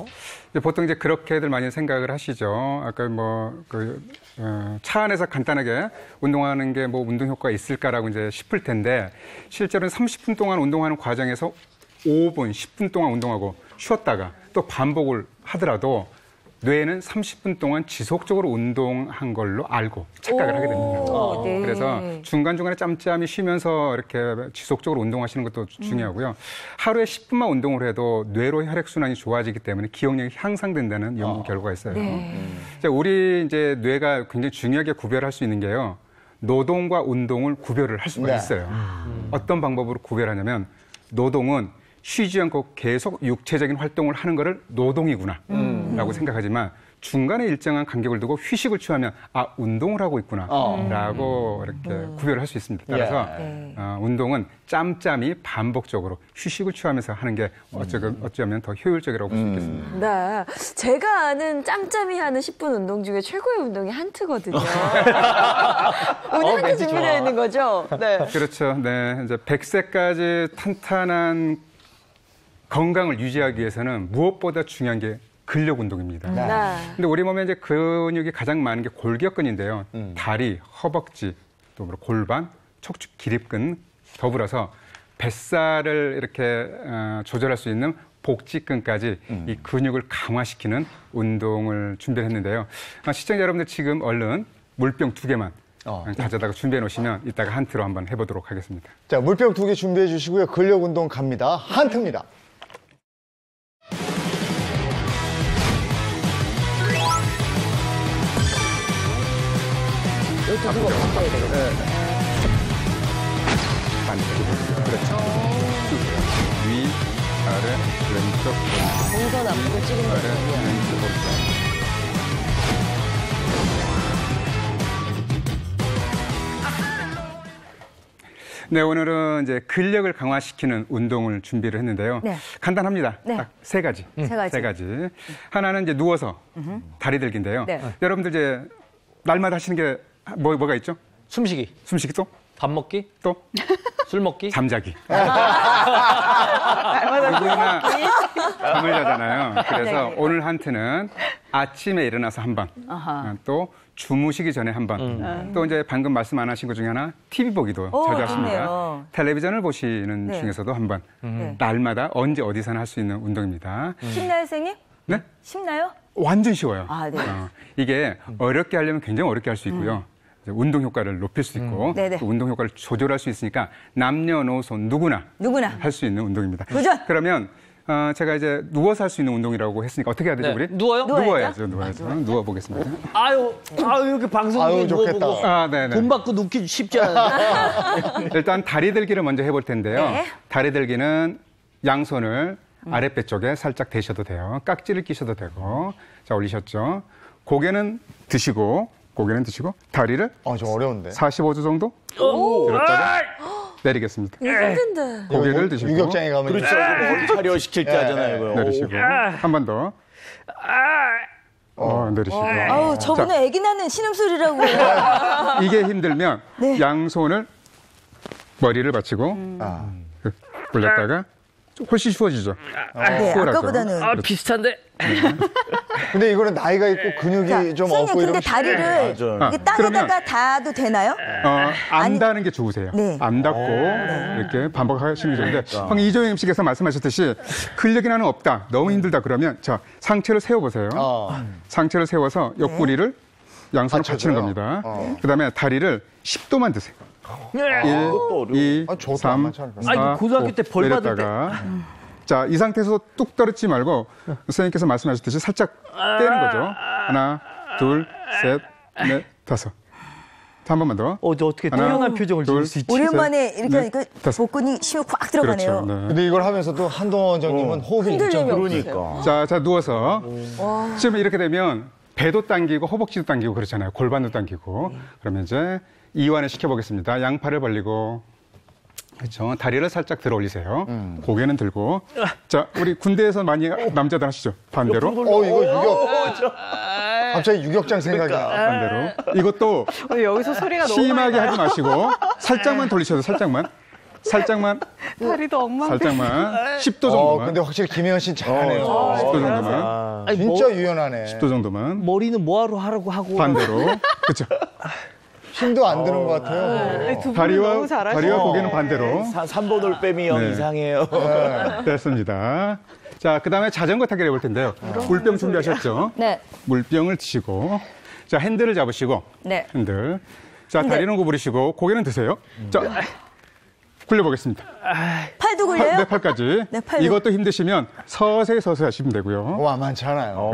보통 이제 그렇게들 많이 생각을 하시죠. 아까 차 안에서 간단하게 운동하는 게 뭐 운동 효과가 있을까라고 이제 싶을 텐데 실제로는 30분 동안 운동하는 과정에서 5분, 10분 동안 운동하고 쉬었다가 또 반복을 하더라도 뇌는 30분 동안 지속적으로 운동한 걸로 알고 착각을 하게 됩니다. 네. 그래서 중간중간에 짬짬이 쉬면서 이렇게 지속적으로 운동하시는 것도 중요하고요. 하루에 10분만 운동을 해도 뇌로 혈액순환이 좋아지기 때문에 기억력이 향상된다는 연구 결과가 있어요. 우리 이제 뇌가 굉장히 중요하게 구별할 수 있는 게요. 노동과 운동을 구별을 할 수가 있어요. 어떤 방법으로 구별하냐면 노동은 쉬지 않고 계속 육체적인 활동을 하는 거를 노동이구나 라고 생각하지만 중간에 일정한 간격을 두고 휴식을 취하면 운동을 하고 있구나 라고 이렇게 구별을 할 수 있습니다. 따라서 운동은 짬짬이 반복적으로 휴식을 취하면서 하는 게 어쩌면 더 효율적이라고 볼 수 있겠습니다. 네. 제가 아는 짬짬이 하는 10분 운동 중에 최고의 운동이 한트거든요. 오늘 한트 준비되어 있는 거죠? 네. 그렇죠. 네. 이제 100세까지 탄탄한 건강을 유지하기 위해서는 무엇보다 중요한 게 근력 운동입니다. 근데 우리 몸에 이제 근육이 가장 많은 게 골격근인데요. 다리, 허벅지, 또 골반, 척추 기립근 더불어서 뱃살을 이렇게 조절할 수 있는 복직근까지 이 근육을 강화시키는 운동을 준비했는데요. 시청자 여러분들 지금 얼른 물병 2개만 가져다가 준비해 놓으시면 이따가 한트로 한번 해보도록 하겠습니다. 자, 물병 2개 준비해 주시고요. 근력 운동 갑니다. 한트입니다. 이거 바꿔야 되겠네. 반대로. 그렇죠. 위, 아래, 왼쪽, 동선 앞으로 찍은 아래, 거예요. 왼쪽, 오른쪽. 네, 오늘은 이제 근력을 강화시키는 운동을 준비를 했는데요. 네. 간단합니다. 네. 딱 세 가지. 세 가지. 하나는 이제 누워서 다리 들기인데요. 네. 여러분들 이제 날마다 하시는 게 뭐가 있죠? 숨쉬기, 숨쉬기 또? 밥 먹기, 또? 술 먹기. 잠자기. 누구나 잠을 자잖아요. 그래서 네. 오늘 한트는 아침에 일어나서 한 번, 또 주무시기 전에 한 번, 또 이제 방금 말씀 안 하신 것 중에 하나 TV 보기도 자주 하십니다. 좋네요. 텔레비전을 보시는 네. 중에서도 한 번, 네. 날마다 언제 어디서나 할 수 있는 운동입니다. 쉽나요, 선생님? 네? 쉽나요? 완전 쉬워요. 아, 네. 이게 어렵게 하려면 굉장히 어렵게 할 수 있고요. 이제 운동 효과를 높일 수 있고 네네. 또 운동 효과를 조절할 수 있으니까 남녀노소 누구나 할 수 있는 운동입니다. 도전! 그러면 제가 이제 누워서 할 수 있는 운동이라고 했으니까 어떻게 해야 되죠, 네. 우리? 누워요? 누워야죠. 누워 보겠습니다. 아유, 이렇게 방송 중에 좋겠다. 누워보고 네네. 돈 받고 눕기 쉽지 않은데. 일단 다리 들기를 먼저 해볼 텐데요. 네. 다리 들기는 양손을 아랫배 쪽에 살짝 대셔도 돼요. 깍지를 끼셔도 되고. 자, 올리셨죠? 고개는 드시고 다리를 좀 어려운데. 45도 정도 들었다가 내리겠습니다. 힘든데. 고개를 드시고 유격장에 가면 그렇죠. 머리 차려 시킬 때 하잖아요. 이거. 내리시고 한 번 더. 내리시고. 아우, 저분은 애기 낳는 신음소리라고. 이게 힘들면 네. 양손을 머리를 받치고 올렸다가 좀 훨씬 쉬워지죠. 네, 수월하죠. 아까보다는. 비슷한데. 근데 이거는 나이가 있고 근육이 좀 선생님, 없고 근데 이러면 다리를 이게 땅에다가 그러면- 닿아도 되나요? 안 닿는 게 좋으세요. 네. 안 닿고 이렇게 반복하시는 게 좋은데 방금 이종영 씨께서 말씀하셨듯이 근력이 나는 없다. 너무 힘들다 그러면 자 상체를 세워보세요. 상체를 세워서 옆구리를 양손을 받치는 겁니다. 그다음에 다리를 10도만 드세요. 1, 2, 저도 안 3, 맞춰요. 4, 이거 고등학교 때 벌 받을 때. 내렸다가 자, 이 상태에서 뚝 떨어지지 말고 선생님께서 말씀하셨듯이 살짝 떼는 거죠. 하나, 둘, 셋, 넷, 다섯. 자, 한 번만 더. 어떻게 뛰어난 표정을 지을 수 있지? 오랜만에 이렇게 넷, 하니까 다섯. 복근이 힘이 꽉 들어가네요. 그렇죠. 네. 근데 이걸 하면서도 한동원 원장님은 호흡이 일정 그러니까. 자, 누워서 지금 이렇게 되면 배도 당기고 허벅지도 당기고 그렇잖아요. 골반도 당기고. 그러면 이제 이완을 시켜보겠습니다. 양팔을 벌리고. 그렇죠. 다리를 살짝 들어 올리세요. 고개는 들고. 자, 우리 군대에서 많이 남자들 하시죠. 반대로. 이거 유격. 갑자기 유격장 생각이 나. 반대로. 이것도 여기서 소리가 너무 심하게 하지 마시고 살짝만 돌리셔도 살짝만. 다리도 엉망. 살짝만. 10도 정도만. 근데 확실히 김혜연 씨는 잘하네요. 10도 정도만. 진짜 유연하네. 10도 정도만. 머리는 뭐하러 하라고 하고. 반대로. 그렇죠. 힘도 안 드는 것 같아요. 두 분이 너무 잘하시네. 다리와 고개는 반대로. 3번 올빼미 형 네. 이상해요. 됐습니다. 자, 그 다음에 자전거 타기를 해볼 텐데요. 물병 준비하셨죠? 네. 물병을 드시고, 자, 핸들을 잡으시고, 네. 핸들. 자, 다리는 구부리시고, 고개는 드세요. 자, 굴려보겠습니다. 팔도 굴려요? 네, 팔까지. 네, 팔도. 이것도 힘드시면 서서히 하시면 되고요. 만만치 않아요.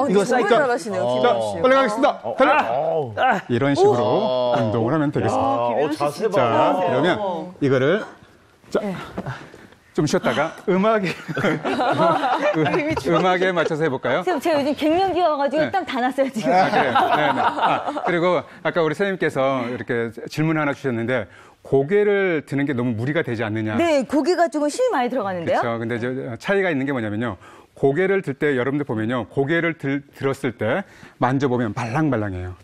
이거 사이클 잘하시네요. 자, 빨리 가겠습니다. 달려! 이런 식으로 운동을 하면 되겠습니다. 자세 봐. 자, 그러면 이거를 자, 좀 쉬었다가 음악에 맞춰서 해볼까요? 선생님, 제가 요즘 갱년기 와가지고 땀 다 났어요, 지금. 그래요. 네. 그리고 아까 우리 선생님께서 이렇게 질문 하나 주셨는데 고개를 드는 게 너무 무리가 되지 않느냐. 네, 고기가 조금 힘이 많이 들어가는데요. 그렇죠. 근데 이제 차이가 있는 게 뭐냐면요. 고개를 들 때 여러분들 보면요. 고개를 들었을 때 만져보면 말랑말랑해요.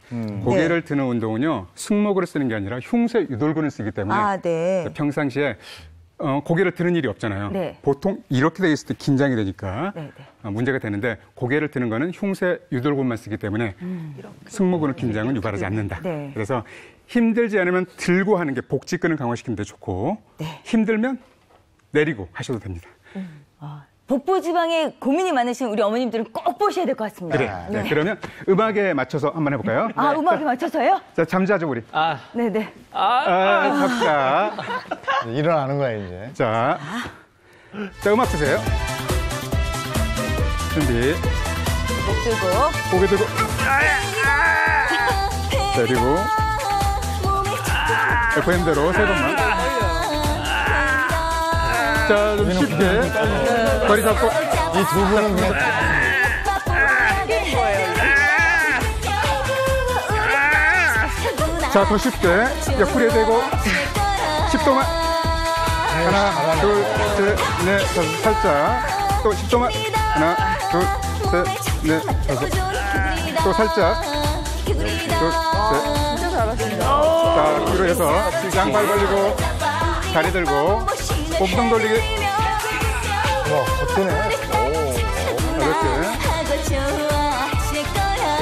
고개를 드는 운동은요. 승모근을 쓰는 게 아니라 흉쇄 유돌근을 쓰기 때문에 네. 평상시에 고개를 드는 일이 없잖아요. 네. 보통 이렇게 돼 있을 때 긴장이 되니까 네. 문제가 되는데 고개를 드는 거는 흉쇄 유돌근만 쓰기 때문에 승모근의 긴장은 유발하지 않는다. 네. 그래서 힘들지 않으면 들고 하는 게 복직근을 강화시키는 데 좋고 힘들면 내리고 하셔도 됩니다. 복부 지방에 고민이 많으신 우리 어머님들은 꼭 보셔야 될 것 같습니다. 그래. 네. 그러면 음악에 맞춰서 한번 해볼까요? 음악에 맞춰서요? 자, 잠자죠 우리. 네네. 잡자. 일어나는 거야 이제. 자, 음악 주세요. 준비. 목 들고. 고개 들고. 내리고. FM대로 세 번만. 자, 좀 쉽게. 거리 잡고. 이 두 분은 그냥 자, 더 쉽게. 옆구리에 대고. 10도만. 하나, 둘, 셋, 넷, 다섯. 살짝. 또 10도만. 하나, 둘, 셋, 넷, 다섯. 또 살짝. 둘, 셋. 진짜 잘하신다. 자, 뒤로 해서 양발 벌리고 다리 들고 몸통 돌리기. 어떠네. 이렇게.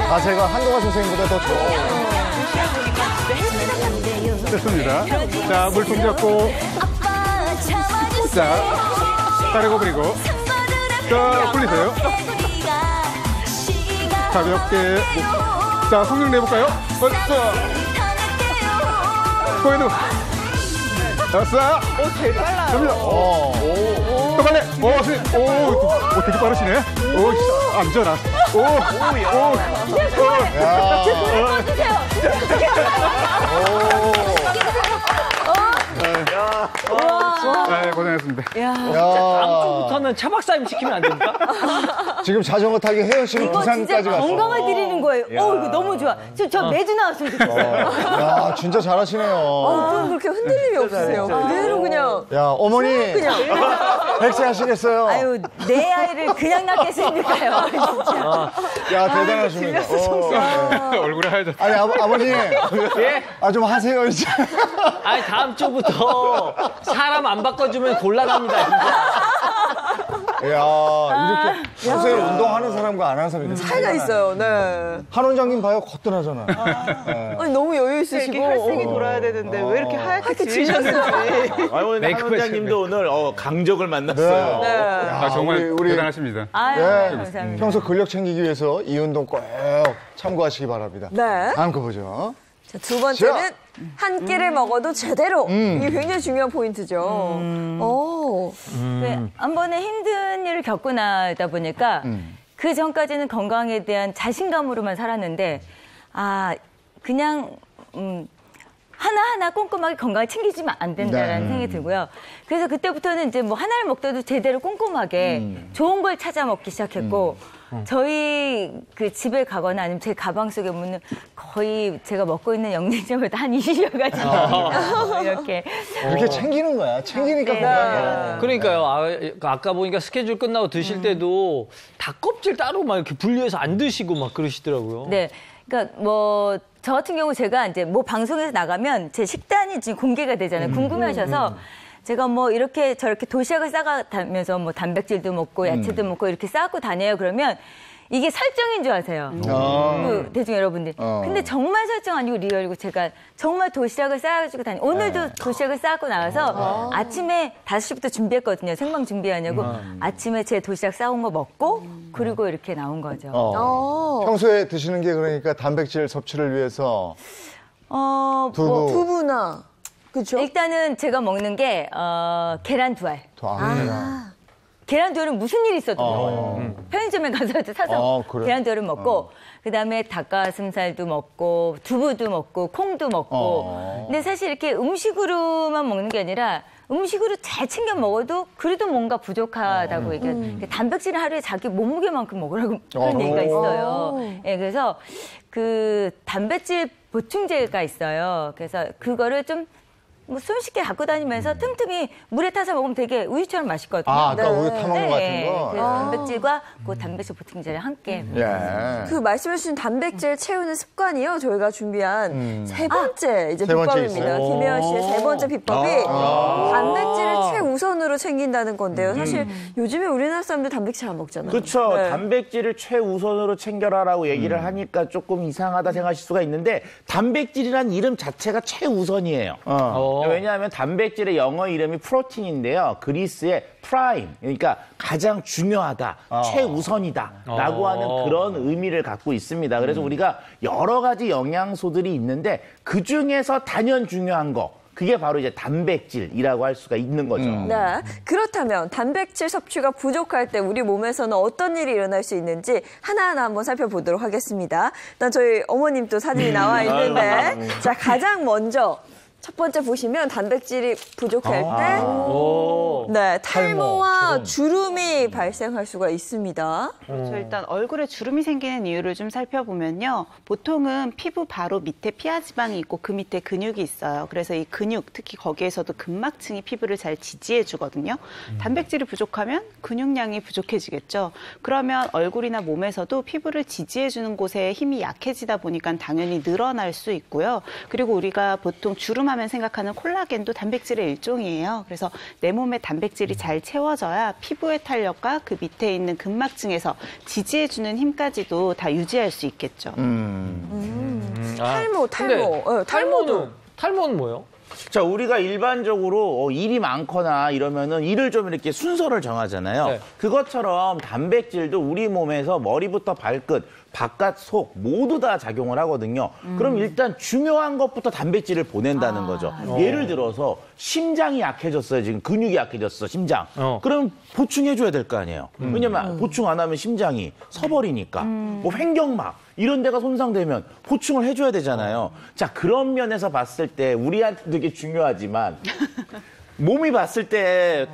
자세가 한동화 선생님보다 더 좋아. 됐습니다. 자, 물통 잡고. 자, 따르고 그리고. 자, 굴리세요. 가볍게. 자, 성령 내볼까요? 자, 꼬이누. 됐어. 제일 빨라요. 됩니다. 또 빨리. 선생님. 되게 빠르시네. 앉아라. 고생했습니다. 다음주부터는 차 박사님 시키면 안 됩니까? 지금 자전거 타기 혜연 씨는 이거 부산까지 진짜 갔어. 건강을 드리는 거예요. 이거 너무 좋아. 저 매주 나왔으면 좋겠어요. 야, 진짜 잘하시네요. 좀 그렇게 흔들림이 없으세요. 그대로 그냥. 야, 어머니. 백세 하시겠어요? 아유, 내 아이를 그냥 낳겠습니까요, 진짜. 야, 대단하십니다. 얼굴이 하얘졌어. 아니, 아버님. 예? 좀 하세요, 이제. 아니, 다음 주부터 사람 안 바꿔주면 곤란합니다, 진짜. 야, 이렇게 평소에 운동하는 사람과 안 하는 사람이 차이가 있어요. 네. 한 원장님 봐요, 거뜬하잖아. 아니, 너무 여유 이렇게 있으시고. 혈색이 돌아야 되는데 왜 이렇게 하얗게 지으셨는지. 오늘 한 원장님도 오늘 강적을 만났어요. 네. 야, 정말 우리 대단하십니다. 아유, 네. 감사합니다. 평소 근력 챙기기 위해서 이 운동 꼭 참고하시기 바랍니다. 네. 다음 거 보죠. 자, 두 번째는 한 끼를 먹어도 제대로. 이게 굉장히 중요한 포인트죠. 한 번에 힘든 일을 겪고 나다 보니까 그 전까지는 건강에 대한 자신감으로만 살았는데 그냥 하나하나 꼼꼼하게 건강을 챙기지면 안 된다라는 생각이 들고요. 그래서 그때부터는 이제 뭐 하나를 먹더라도 제대로 꼼꼼하게 좋은 걸 찾아 먹기 시작했고 저희 그 집에 가거나 아니면 제 가방 속에 보면 거의 제가 먹고 있는 영양제보다 한 20여 가지 이렇게 그렇게 챙기는 거야. 챙기니까 건강해. 그러니까요. 아까 보니까 스케줄 끝나고 드실 때도 닭껍질 따로 막 이렇게 분리해서 안 드시고 막 그러시더라고요. 네. 그러니까 뭐 저 같은 경우 제가 이제 뭐 방송에서 나가면 제 식단이 지금 공개가 되잖아요. 궁금해하셔서 제가 뭐 이렇게 저렇게 도시락을 싸가다면서 뭐 단백질도 먹고 야채도 먹고 이렇게 싸고 다녀요. 그러면 이게 설정인 줄 아세요. 그 대중 여러분들. 근데 정말 설정 아니고 리얼이고 제가 정말 도시락을 싸가지고 다녀요. 오늘도 도시락을 싸고 나와서 아침에 5시부터 준비했거든요. 생방 준비하냐고. 아침에 제 도시락 싸온 거 먹고 그리고 이렇게 나온 거죠. 평소에 드시는 게 그러니까 단백질 섭취를 위해서 두부나. 그렇죠? 일단은 제가 먹는 게 계란 두 알. 계란 두 알은 무슨 일이 있어도 먹어요. 편의점에 가서 사서 그래? 계란 두 알을 먹고 그다음에 닭가슴살도 먹고 두부도 먹고 콩도 먹고. 근데 사실 이렇게 음식으로만 먹는 게 아니라 음식으로 잘 챙겨 먹어도 그래도 뭔가 부족하다고 얘기해요. 단백질을 하루에 자기 몸무게만큼 먹으라고 그런 얘기가 있어요. 예, 그래서 그 단백질 보충제가 있어요. 그래서 그거를 좀 뭐 손쉽게 갖고 다니면서 틈틈이 물에 타서 먹으면 되게 우유처럼 맛있거든요. 아까 우유 타먹는 거 같은 거? 그래서 단백질과 그 단백질 보충제를 함께. 그 말씀해주신 단백질 채우는 습관이요. 저희가 준비한 세 번째 이제 세 번째 비법입니다. 있어요? 김혜연 씨의 세 번째 비법이 단백질을 최우선으로 챙긴다는 건데요. 사실 요즘에 우리나라 사람들 단백질 안 먹잖아요. 그렇죠. 단백질을 최우선으로 챙겨라라고 얘기를 하니까 조금 이상하다 생각하실 수가 있는데 단백질이란 이름 자체가 최우선이에요. 왜냐하면 단백질의 영어 이름이 프로틴인데요. 그리스의 프라임, 그러니까 가장 중요하다, 최우선이다라고 하는 그런 의미를 갖고 있습니다. 그래서 우리가 여러 가지 영양소들이 있는데 그중에서 단연 중요한 거, 그게 바로 이제 단백질이라고 할 수가 있는 거죠. 네. 그렇다면 단백질 섭취가 부족할 때 우리 몸에서는 어떤 일이 일어날 수 있는지 하나하나 한번 살펴보도록 하겠습니다. 일단 저희 어머님도 사진이 나와 있는데 자, 가장 먼저 첫 번째 보시면 단백질이 부족할 때 네, 탈모와 주름이 발생할 수가 있습니다. 그렇죠. 일단 얼굴에 주름이 생기는 이유를 좀 살펴보면요. 보통은 피부 바로 밑에 피하지방이 있고 그 밑에 근육이 있어요. 그래서 이 근육, 특히 거기에서도 근막층이 피부를 잘 지지해 주거든요. 단백질이 부족하면 근육량이 부족해지겠죠. 그러면 얼굴이나 몸에서도 피부를 지지해 주는 곳에 힘이 약해지다 보니까 당연히 늘어날 수 있고요. 그리고 우리가 보통 주름 하면 생각하는 콜라겐도 단백질의 일종이에요. 그래서 내 몸에 단백질이 잘 채워져야 피부의 탄력과 그 밑에 있는 근막층에서 지지해주는 힘까지도 다 유지할 수 있겠죠. 탈모는 뭐예요? 자, 우리가 일반적으로 일이 많거나 이러면은 일을 좀 이렇게 순서를 정하잖아요. 네. 그것처럼 단백질도 우리 몸에서 머리부터 발끝, 바깥, 속 모두 다 작용을 하거든요. 그럼 일단 중요한 것부터 단백질을 보낸다는 거죠. 예를 들어서 심장이 약해졌어요. 지금 근육이 약해졌어, 심장. 그럼 보충해줘야 될 거 아니에요. 왜냐면 보충 안 하면 심장이 서버리니까. 뭐 횡격막 이런 데가 손상되면 보충을 해줘야 되잖아요. 자, 그런 면에서 봤을 때 우리한테 되게 중요하지만 몸이 봤을 때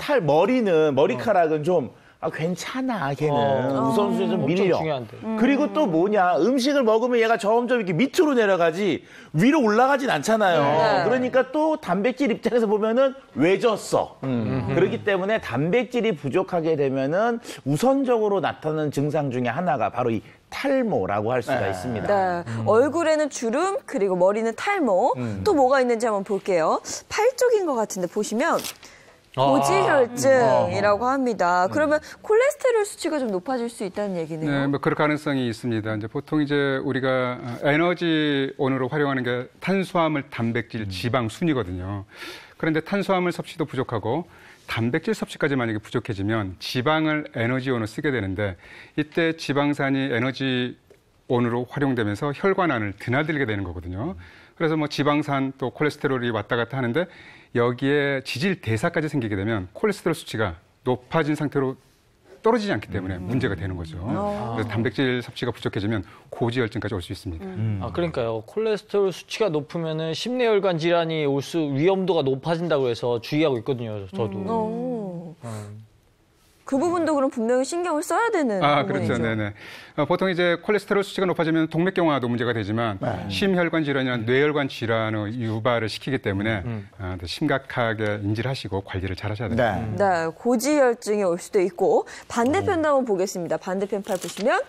머리카락은 좀 괜찮아, 걔는. 우선순위 좀 밀려. 그리고 또 뭐냐, 음식을 먹으면 얘가 점점 이렇게 밑으로 내려가지 위로 올라가진 않잖아요. 그러니까 또 단백질 입장에서 보면은 왜 졌어. 그렇기 때문에 단백질이 부족하게 되면은 우선적으로 나타나는 증상 중에 하나가 바로 이 탈모라고 할 수가 있습니다. 네. 얼굴에는 주름, 그리고 머리는 탈모. 또 뭐가 있는지 한번 볼게요. 팔 쪽인 것 같은데 보시면 고지혈증이라고 합니다. 그러면 콜레스테롤 수치가 좀 높아질 수 있다는 얘기네요. 네, 뭐 그럴 가능성이 있습니다. 이제 보통 이제 우리가 에너지원으로 활용하는 게 탄수화물, 단백질, 지방, 순이거든요. 그런데 탄수화물 섭취도 부족하고 단백질 섭취까지 만약에 부족해지면 지방을 에너지원으로 쓰게 되는데 이때 지방산이 에너지원으로 활용되면서 혈관안을 드나들게 되는 거거든요. 그래서 뭐 지방산 또 콜레스테롤이 왔다 갔다 하는데 여기에 지질 대사까지 생기게 되면 콜레스테롤 수치가 높아진 상태로 떨어지지 않기 때문에 문제가 되는 거죠. 그래서 단백질 섭취가 부족해지면 고지혈증까지 올 수 있습니다. 그러니까요. 콜레스테롤 수치가 높으면은 심내혈관 질환이 올 수 위험도가 높아진다고 해서 주의하고 있거든요. 저도. 그 부분도 그럼 분명히 신경을 써야 되는 부분이죠. 그렇죠. 네네. 보통 이제 콜레스테롤 수치가 높아지면 동맥경화도 문제가 되지만 심혈관 질환이나 뇌혈관 질환의 유발을 시키기 때문에 심각하게 인지를 하시고 관리를 잘 하셔야 됩니다. 네, 고지혈증이 올 수도 있고 반대편도 한번 보겠습니다. 반대편 팔 보시면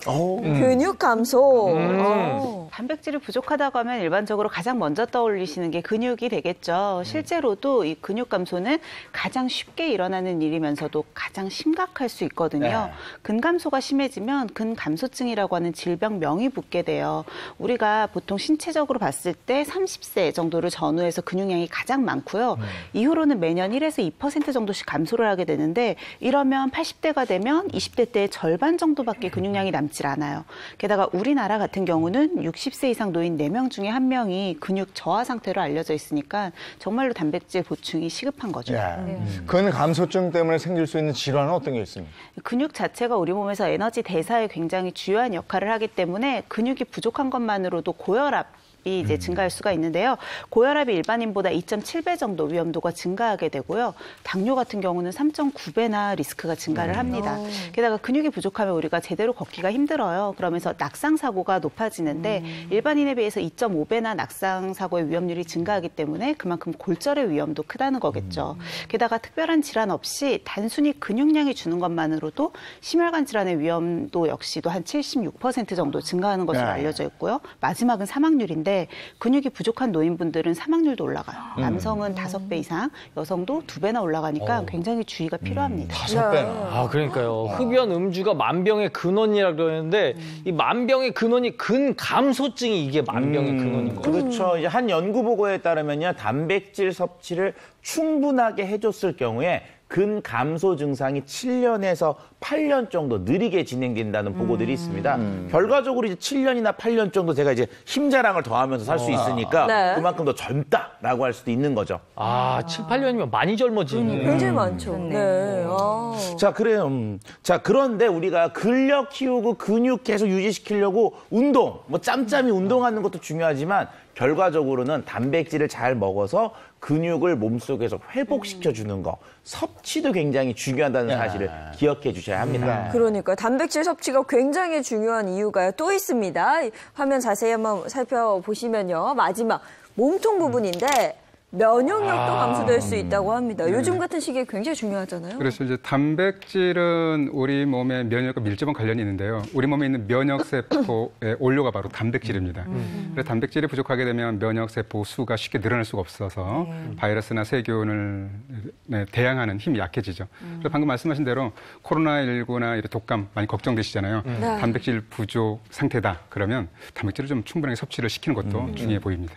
근육 감소. 단백질이 부족하다고 하면 일반적으로 가장 먼저 떠올리시는 게 근육이 되겠죠. 실제로도 이 근육 감소는 가장 쉽게 일어나는 일이면서도 가장 심각할 수 있거든요. 근감소가 심해지면 근감소증이라고 하는 질병명이 붙게 돼요. 우리가 보통 신체적으로 봤을 때 30세 정도를 전후해서 근육량이 가장 많고요. 이후로는 매년 1에서 2% 정도씩 감소를 하게 되는데 이러면 80대가 되면 20대 때의 절반 정도밖에 근육량이 남질 않아요. 게다가 우리나라 같은 경우는 60세 이상 노인 4명 중에 1명이 근육 저하 상태로 알려져 있으니까 정말로 단백질 보충이 시급한 거죠. 근감소증 때문에 생길 수 있는 질환은 어떤 게 있습니까? 근육 자체가 우리 몸에서 에너지 대사에 굉장히 중요한 역할을 하기 때문에 근육이 부족한 것만으로도 고혈압 이 이제 증가할 수가 있는데요. 고혈압이 일반인보다 2.7배 정도 위험도가 증가하게 되고요. 당뇨 같은 경우는 3.9배나 리스크가 증가를 합니다. 게다가 근육이 부족하면 우리가 제대로 걷기가 힘들어요. 그러면서 낙상 사고가 높아지는데 일반인에 비해서 2.5배나 낙상 사고의 위험률이 증가하기 때문에 그만큼 골절의 위험도 크다는 거겠죠. 게다가 특별한 질환 없이 단순히 근육량이 주는 것만으로도 심혈관 질환의 위험도 역시도 한 76% 정도 증가하는 것으로 알려져 있고요. 마지막은 사망률인데 근육이 부족한 노인분들은 사망률도 올라가요. 남성은 5배 이상, 여성도 2배나 올라가니까 굉장히 주의가 필요합니다. 5배나. 그러니까요. 흡연 음주가 만병의 근원이라 그러는데 이 만병의 근원이 근감소증이 이게 만병의 근원인 거예요. 그렇죠. 이제 한 연구 보고에 따르면요, 단백질 섭취를 충분하게 해줬을 경우에 근감소 증상이 7년에서 8년 정도 느리게 진행된다는 보고들이 있습니다. 결과적으로 이제 7년이나 8년 정도 제가 이제 힘자랑을 더하면서 살 수 있으니까 그만큼 더 젊다라고 할 수도 있는 거죠. 7, 8년이면 많이 젊어지네. 굉장히 많죠. 자, 그래요. 자, 그런데 우리가 근력 키우고 근육 계속 유지시키려고 운동, 뭐 짬짬이 운동하는 것도 중요하지만 결과적으로는 단백질을 잘 먹어서 근육을 몸속에서 회복시켜주는 거, 섭취도 굉장히 중요하다는 사실을 기억해 주셔야 합니다. 그러니까 단백질 섭취가 굉장히 중요한 이유가 또 있습니다. 화면 자세히 한번 살펴보시면요. 마지막 몸통 부분인데 면역력도 감소될 수 있다고 합니다. 요즘 같은 시기에 굉장히 중요하잖아요. 그래서 이제 단백질은 우리 몸의 면역과 밀접한 관련이 있는데요. 우리 몸에 있는 면역세포의 원료가 바로 단백질입니다. 그래서 단백질이 부족하게 되면 면역세포 수가 쉽게 늘어날 수가 없어서 바이러스나 세균을 대항하는 힘이 약해지죠. 그래서 방금 말씀하신 대로 코로나19나 이런 독감 많이 걱정되시잖아요. 단백질 부족 상태다. 그러면 단백질을 좀 충분하게 섭취를 시키는 것도 중요해 보입니다.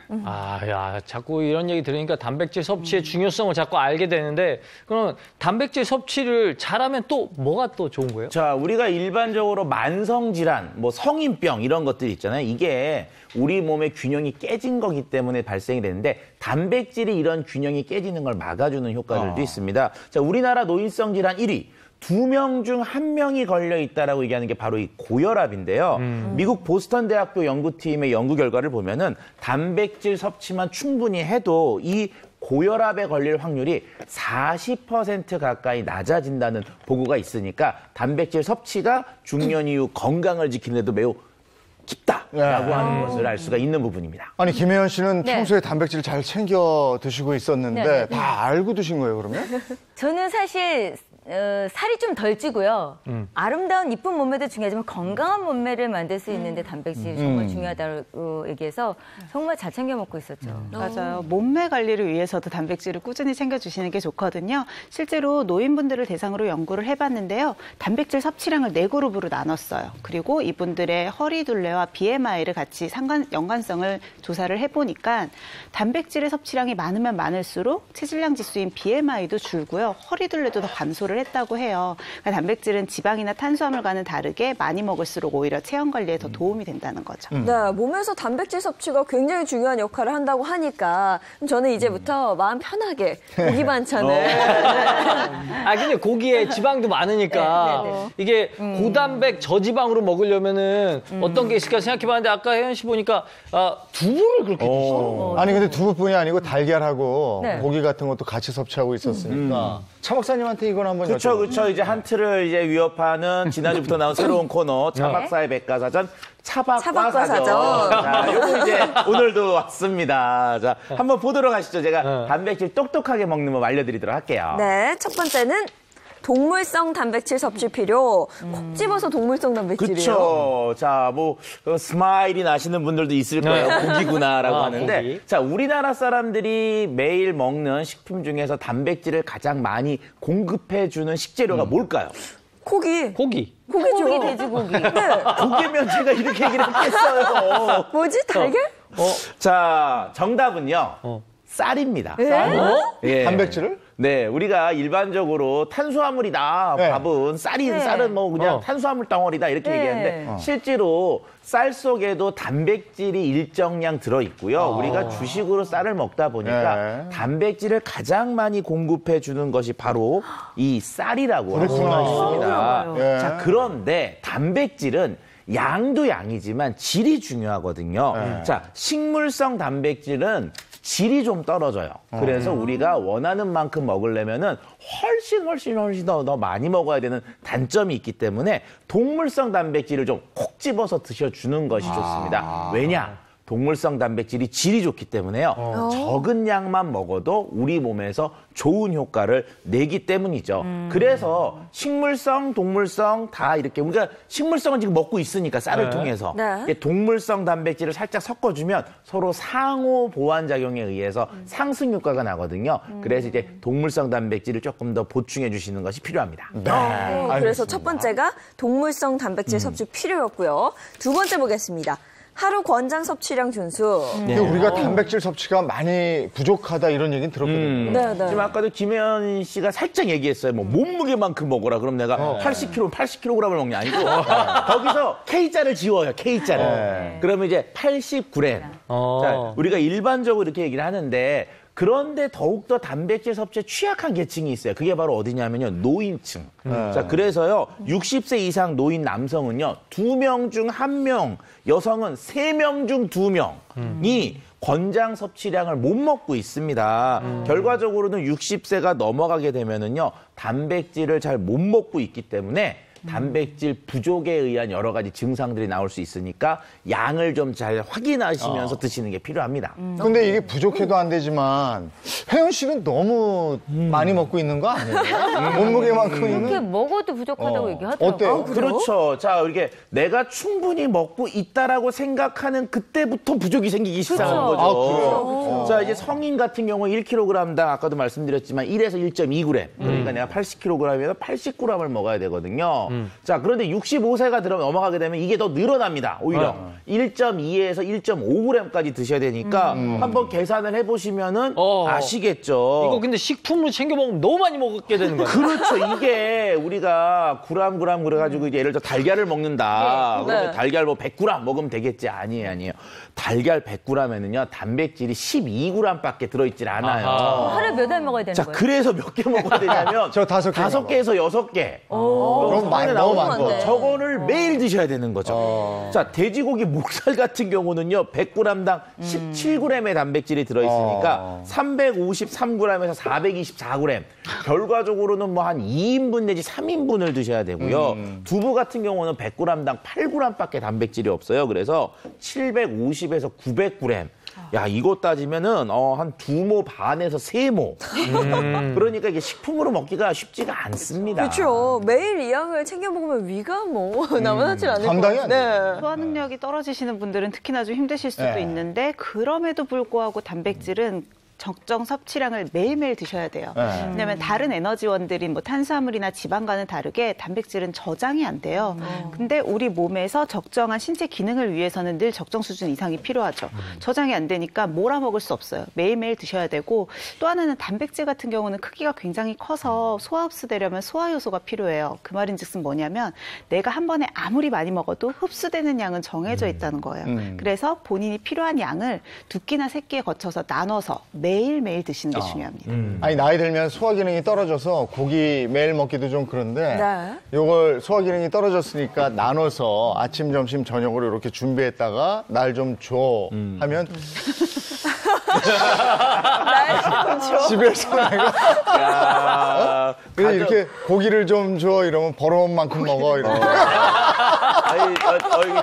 자꾸 이런 얘기 들으니까 단백질 섭취의 중요성을 자꾸 알게 되는데 그럼 단백질 섭취를 잘하면 또 뭐가 또 좋은 거예요? 자, 우리가 일반적으로 만성질환, 뭐 성인병 이런 것들이 있잖아요. 이게 우리 몸의 균형이 깨진 거기 때문에 발생이 되는데 단백질이 이런 균형이 깨지는 걸 막아주는 효과들도 있습니다. 자, 우리나라 노인성 질환 1위. 2명 중 1명이 걸려 있다라고 얘기하는 게 바로 이 고혈압인데요. 미국 보스턴 대학교 연구팀의 연구 결과를 보면은 단백질 섭취만 충분히 해도 이 고혈압에 걸릴 확률이 40% 가까이 낮아진다는 보고가 있으니까 단백질 섭취가 중년 이후 건강을 지키는 데도 매우 깊다라고 하는 것을 알 수가 있는 부분입니다. 아니 김혜연 씨는 평소에 단백질 잘 챙겨 드시고 있었는데 다 알고 드신 거예요, 그러면? 저는 사실 살이 좀 덜 찌고요. 아름다운 이쁜 몸매도 중요하지만 건강한 몸매를 만들 수 있는데 단백질이 정말 중요하다고 얘기해서 정말 잘 챙겨 먹고 있었죠. 맞아요. 몸매 관리를 위해서도 단백질을 꾸준히 챙겨주시는 게 좋거든요. 실제로 노인분들을 대상으로 연구를 해봤는데요. 단백질 섭취량을 4그룹으로 나눴어요. 그리고 이분들의 허리 둘레와 BMI를 같이 연관성을 조사를 해보니까 단백질의 섭취량이 많으면 많을수록 체질량 지수인 BMI도 줄고요. 허리 둘레도 더 감소를 했다고 해요. 그러니까 단백질은 지방이나 탄수화물과는 다르게 많이 먹을수록 오히려 체형 관리에 더 도움이 된다는 거죠. 네, 몸에서 단백질 섭취가 굉장히 중요한 역할을 한다고 하니까 저는 이제부터 마음 편하게 고기 반찬을. 근데 고기에 지방도 많으니까 이게 고단백 저지방으로 먹으려면은 어떤 게 있을까 생각해봤는데 아까 혜연 씨 보니까 두부를 그렇게 드시죠? 아니 근데 두부뿐이 아니고 달걀하고 고기 같은 것도 같이 섭취하고 있었으니까 차 박사님한테 이건 한번 그렇죠. 이제 한 틀을 이제 위협하는 지난주부터 나온 새로운 코너 차 박사의 백과사전 차박과 사전. 자, 요거 이제 오늘도 왔습니다. 자, 한번 보도록 하시죠. 제가 단백질 똑똑하게 먹는 법 알려드리도록 할게요. 네, 첫 번째는 동물성 단백질 섭취 필요. 콕 집어서 동물성 단백질이에요. 그렇죠. 자, 뭐 스마일이 나시는 분들도 있을 거예요. 고기구나라고 하는데. 고기. 자, 우리나라 사람들이 매일 먹는 식품 중에서 단백질을 가장 많이 공급해주는 식재료가 뭘까요? 고기. 소고기, 돼지고기. 네. 고기면 제가 이렇게 얘기를 했겠어요. 뭐지? 달걀? 자, 정답은요. 쌀입니다. 쌀. 예. 단백질을? 네, 우리가 일반적으로 탄수화물이다. 밥은 쌀은 뭐 그냥 탄수화물 덩어리다 이렇게 얘기하는데 실제로 쌀 속에도 단백질이 일정량 들어있고요. 우리가 주식으로 쌀을 먹다 보니까 단백질을 가장 많이 공급해 주는 것이 바로 이 쌀이라고 할 수가 있습니다. 자, 그런데 단백질은 양도 양이지만 질이 중요하거든요. 자, 식물성 단백질은 질이 좀 떨어져요. 그래서 우리가 원하는 만큼 먹으려면은 훨씬 더 많이 먹어야 되는 단점이 있기 때문에 동물성 단백질을 좀 콕 집어서 드셔주는 것이 좋습니다. 왜냐? 동물성 단백질이 질이 좋기 때문에요. 적은 양만 먹어도 우리 몸에서 좋은 효과를 내기 때문이죠. 그래서 식물성, 동물성 다 이렇게 우리가 식물성은 지금 먹고 있으니까 쌀을 통해서 동물성 단백질을 살짝 섞어주면 서로 상호 보완 작용에 의해서 상승 효과가 나거든요. 그래서 이제 동물성 단백질을 조금 더 보충해 주시는 것이 필요합니다. 그래서 첫 번째가 동물성 단백질 섭취 필요였고요. 두 번째 보겠습니다. 하루 권장 섭취량 준수. 근데 우리가 단백질 섭취가 많이 부족하다 이런 얘기는 들었거든요. 지금 아까도 김혜연 씨가 살짝 얘기했어요. 뭐 몸무게만큼 먹어라. 그럼 내가 80kg, 80kg을 먹냐 아니고 거기서 K자를 지워요. K자를. 그러면 이제 89g. 자, 우리가 일반적으로 이렇게 얘기를 하는데 그런데 더욱더 단백질 섭취에 취약한 계층이 있어요. 그게 바로 어디냐면요. 노인층. 자, 그래서요. 60세 이상 노인 남성은요. 2명 중 1명, 여성은 3명 중 2명이 권장 섭취량을 못 먹고 있습니다. 결과적으로는 60세가 넘어가게 되면은요. 단백질을 잘 못 먹고 있기 때문에 단백질 부족에 의한 여러 가지 증상들이 나올 수 있으니까 양을 좀 잘 확인하시면서 드시는 게 필요합니다. 근데 이게 부족해도 안 되지만 혜연 씨는 너무 많이 먹고 있는 거 아니에요? 몸무게만큼이면 그렇게 먹어도 부족하다고 얘기하더라고요. 어때요? 그렇죠. 자, 이렇게 내가 충분히 먹고 있다라고 생각하는 그때부터 부족이 생기기 시작하는 거죠. 그래요? 자, 이제 성인 같은 경우 1kg당 아까도 말씀드렸지만 1에서 1.2g. 그러니까 내가 80kg이면 80g을 먹어야 되거든요. 자, 그런데 65세가 넘어가게 되면 이게 더 늘어납니다. 오히려 1.2에서 1.5g까지 드셔야 되니까 한번 계산을 해보시면은 아시겠죠. 이거 근데 식품으로 챙겨 먹으면 너무 많이 먹게 되는 거예요. 그렇죠. 이게 우리가 그램 그래가지고 이제 예를 들어 달걀을 먹는다. 그러면 달걀 뭐 100g 먹으면 되겠지. 아니에요. 달걀 100g에는요 단백질이 12g밖에 들어있질 않아요. 하루에 몇 알 먹어야 되는 자, 거예요? 그래서 몇 개 먹어야 되냐면 저 5개에서 6개. 그럼 너무 많고. 저거를 매일 드셔야 되는 거죠. 자, 돼지고기 목살 같은 경우는요 100g당 17g의 단백질이 들어있으니까 353g에서 424g. 결과적으로는 뭐 한 2인분 내지 3인분을 드셔야 되고요. 두부 같은 경우는 100g당 8g밖에 단백질이 없어요. 그래서 750에서 900g. 야, 이거 따지면은 한 2모 반에서 3모. 그러니까 이게 식품으로 먹기가 쉽지가 않습니다. 그렇죠. 매일 이 양을 챙겨 먹으면 위가 뭐 남아나질 않을 감당이 것 안 같아요. 소화 능력이 떨어지시는 분들은 특히나 좀 힘드실 수도 네. 있는데 그럼에도 불구하고 단백질은 적정 섭취량을 매일매일 드셔야 돼요. 왜냐하면 다른 에너지원들인 뭐 탄수화물이나 지방과는 다르게 단백질은 저장이 안 돼요. 근데 우리 몸에서 적정한 신체 기능을 위해서는 늘 적정 수준 이상이 필요하죠. 저장이 안 되니까 몰아먹을 수 없어요. 매일매일 드셔야 되고 또 하나는 단백질 같은 경우는 크기가 굉장히 커서 소화 흡수되려면 소화 요소가 필요해요. 그 말인즉슨 뭐냐면 내가 한 번에 아무리 많이 먹어도 흡수되는 양은 정해져 있다는 거예요. 그래서 본인이 필요한 양을 2끼나 3끼에 거쳐서 나눠서 매일매일 드시는 게 중요합니다. 아니 나이 들면 소화 기능이 떨어져서 고기 매일 먹기도 좀 그런데 네. 요걸 소화 기능이 떨어졌으니까 나눠서 아침, 점심, 저녁으로 이렇게 준비했다가 날 좀 줘 하면 집에서 내가 근데 이렇게 고기를 좀 줘 이러면 벌어온 만큼 먹어 이러면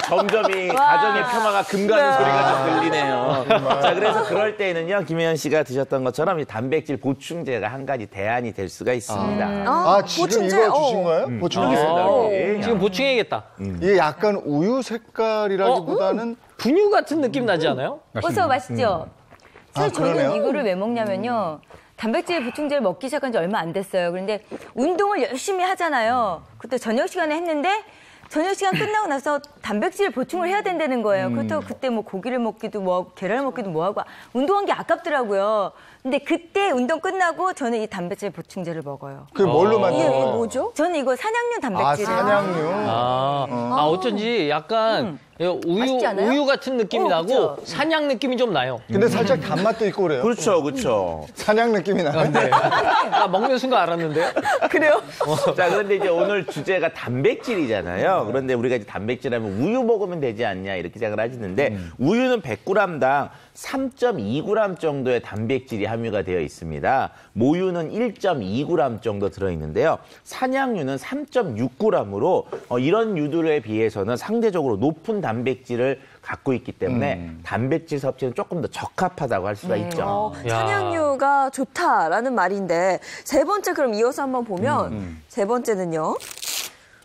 점점 이 가정의 평화가 금가는 소리가 좀 들리네요. 자, 그래서 그럴 때는요, 김혜연 씨가 드셨던 것처럼 이 단백질 보충제가 한 가지 대안이 될 수가 있습니다. 지금 보충제? 이거 주신 거예요? 보충제? 지금 보충해야겠다. 이게 약간 우유 색깔이라기보다는 분유 같은 느낌 나지 않아요? 벌써 맛있죠? 사실 저는 그러네요? 이거를 왜 먹냐면요. 단백질 보충제를 먹기 시작한 지 얼마 안 됐어요. 그런데 운동을 열심히 하잖아요. 그때 저녁 시간에 했는데 저녁 시간 끝나고 나서 단백질 보충을 해야 된다는 거예요. 그렇다고 그때 뭐 고기를 먹기도 뭐 계란을 먹기도 뭐하고 운동한 게 아깝더라고요. 근데 그때 운동 끝나고 저는 이 단백질 보충제를 먹어요. 그게 뭘로 만든 이게 거예요? 뭐죠? 저는 이거 산양류 단백질. 산양류. 어쩐지 약간 맛있지 않아요? 우유 같은 느낌이 나고 그쵸? 산양 느낌이 좀 나요. 근데 살짝 단맛도 있고 그래요. 그렇죠. 산양 느낌이 나요. 나 먹는 순간 알았는데요. 그래요? 자, 그런데 이제 오늘 주제가 단백질이잖아요. 그런데 우리가 이제 단백질하면 우유 먹으면 되지 않냐 이렇게 생각을 하시는데 우유는 100g당 3.2g 정도의 단백질이 함유가 되어 있습니다. 모유는 1.2g 정도 들어있는데요. 산양유는 3.6g으로 이런 유들에 비해서는 상대적으로 높은 단백질을 갖고 있기 때문에 단백질 섭취는 조금 더 적합하다고 할 수가 있죠. 산양유가 좋다라는 말인데 세 번째 그럼 이어서 한번 보면 세 번째는요.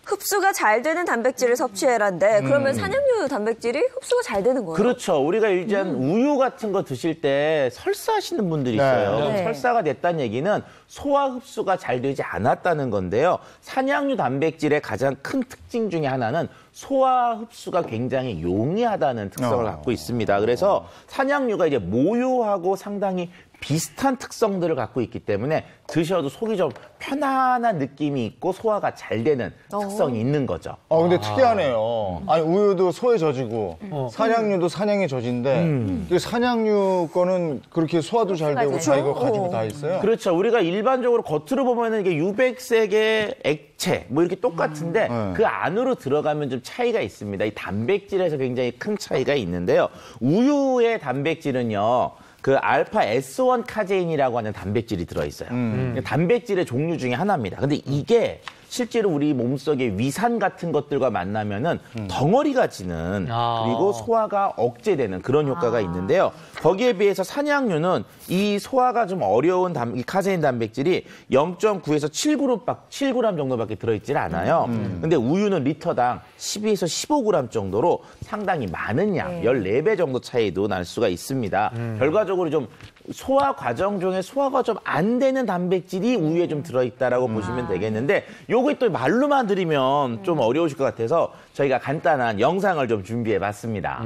흡수가 잘 되는 단백질을 섭취해라인데 그러면 산양유 단백질이 흡수가 잘 되는 거예요? 그렇죠. 우리가 일단 우유 같은 거 드실 때 설사하시는 분들이 있어요. 네. 설사가 됐다는 얘기는 소화 흡수가 잘 되지 않았다는 건데요. 산양유 단백질의 가장 큰 특징 중에 하나는 소화 흡수가 굉장히 용이하다는 특성을 갖고 있습니다. 그래서 산양유가 이제 모유하고 상당히 비슷한 특성들을 갖고 있기 때문에 드셔도 속이 좀 편안한 느낌이 있고 소화가 잘 되는 특성이 있는 거죠. 근데 특이하네요. 아니, 우유도 소에 젖이고, 산양유도 산양에 젖인데, 그 산양유 거는 그렇게 소화도 잘 되고, 자기가 가지고 다 있어요. 그렇죠. 우리가 일반적으로 겉으로 보면은 이게 유백색의 액체, 뭐 이렇게 똑같은데, 그 안으로 들어가면 좀 차이가 있습니다. 이 단백질에서 굉장히 큰 차이가 있는데요. 우유의 단백질은요, 그 알파 S1 카제인이라고 하는 단백질이 들어있어요. 단백질의 종류 중에 하나입니다. 근데 이게 실제로 우리 몸속에 위산 같은 것들과 만나면은 덩어리가 지는 그리고 소화가 억제되는 그런 효과가 있는데요. 거기에 비해서 산양유는 이 소화가 좀 어려운 이 카제인 단백질이 0.9에서 7g 정도밖에 들어있질 않아요. 근데 우유는 리터당 12에서 15g 정도로 상당히 많은 양, 14배 정도 차이도 날 수가 있습니다. 결과적으로 좀 소화 과정 중에 소화가 좀 안 되는 단백질이 우유에 좀 들어있다라고 보시면 되겠는데 요거 또 말로만 드리면 좀 어려우실 것 같아서 저희가 간단한 영상을 좀 준비해봤습니다.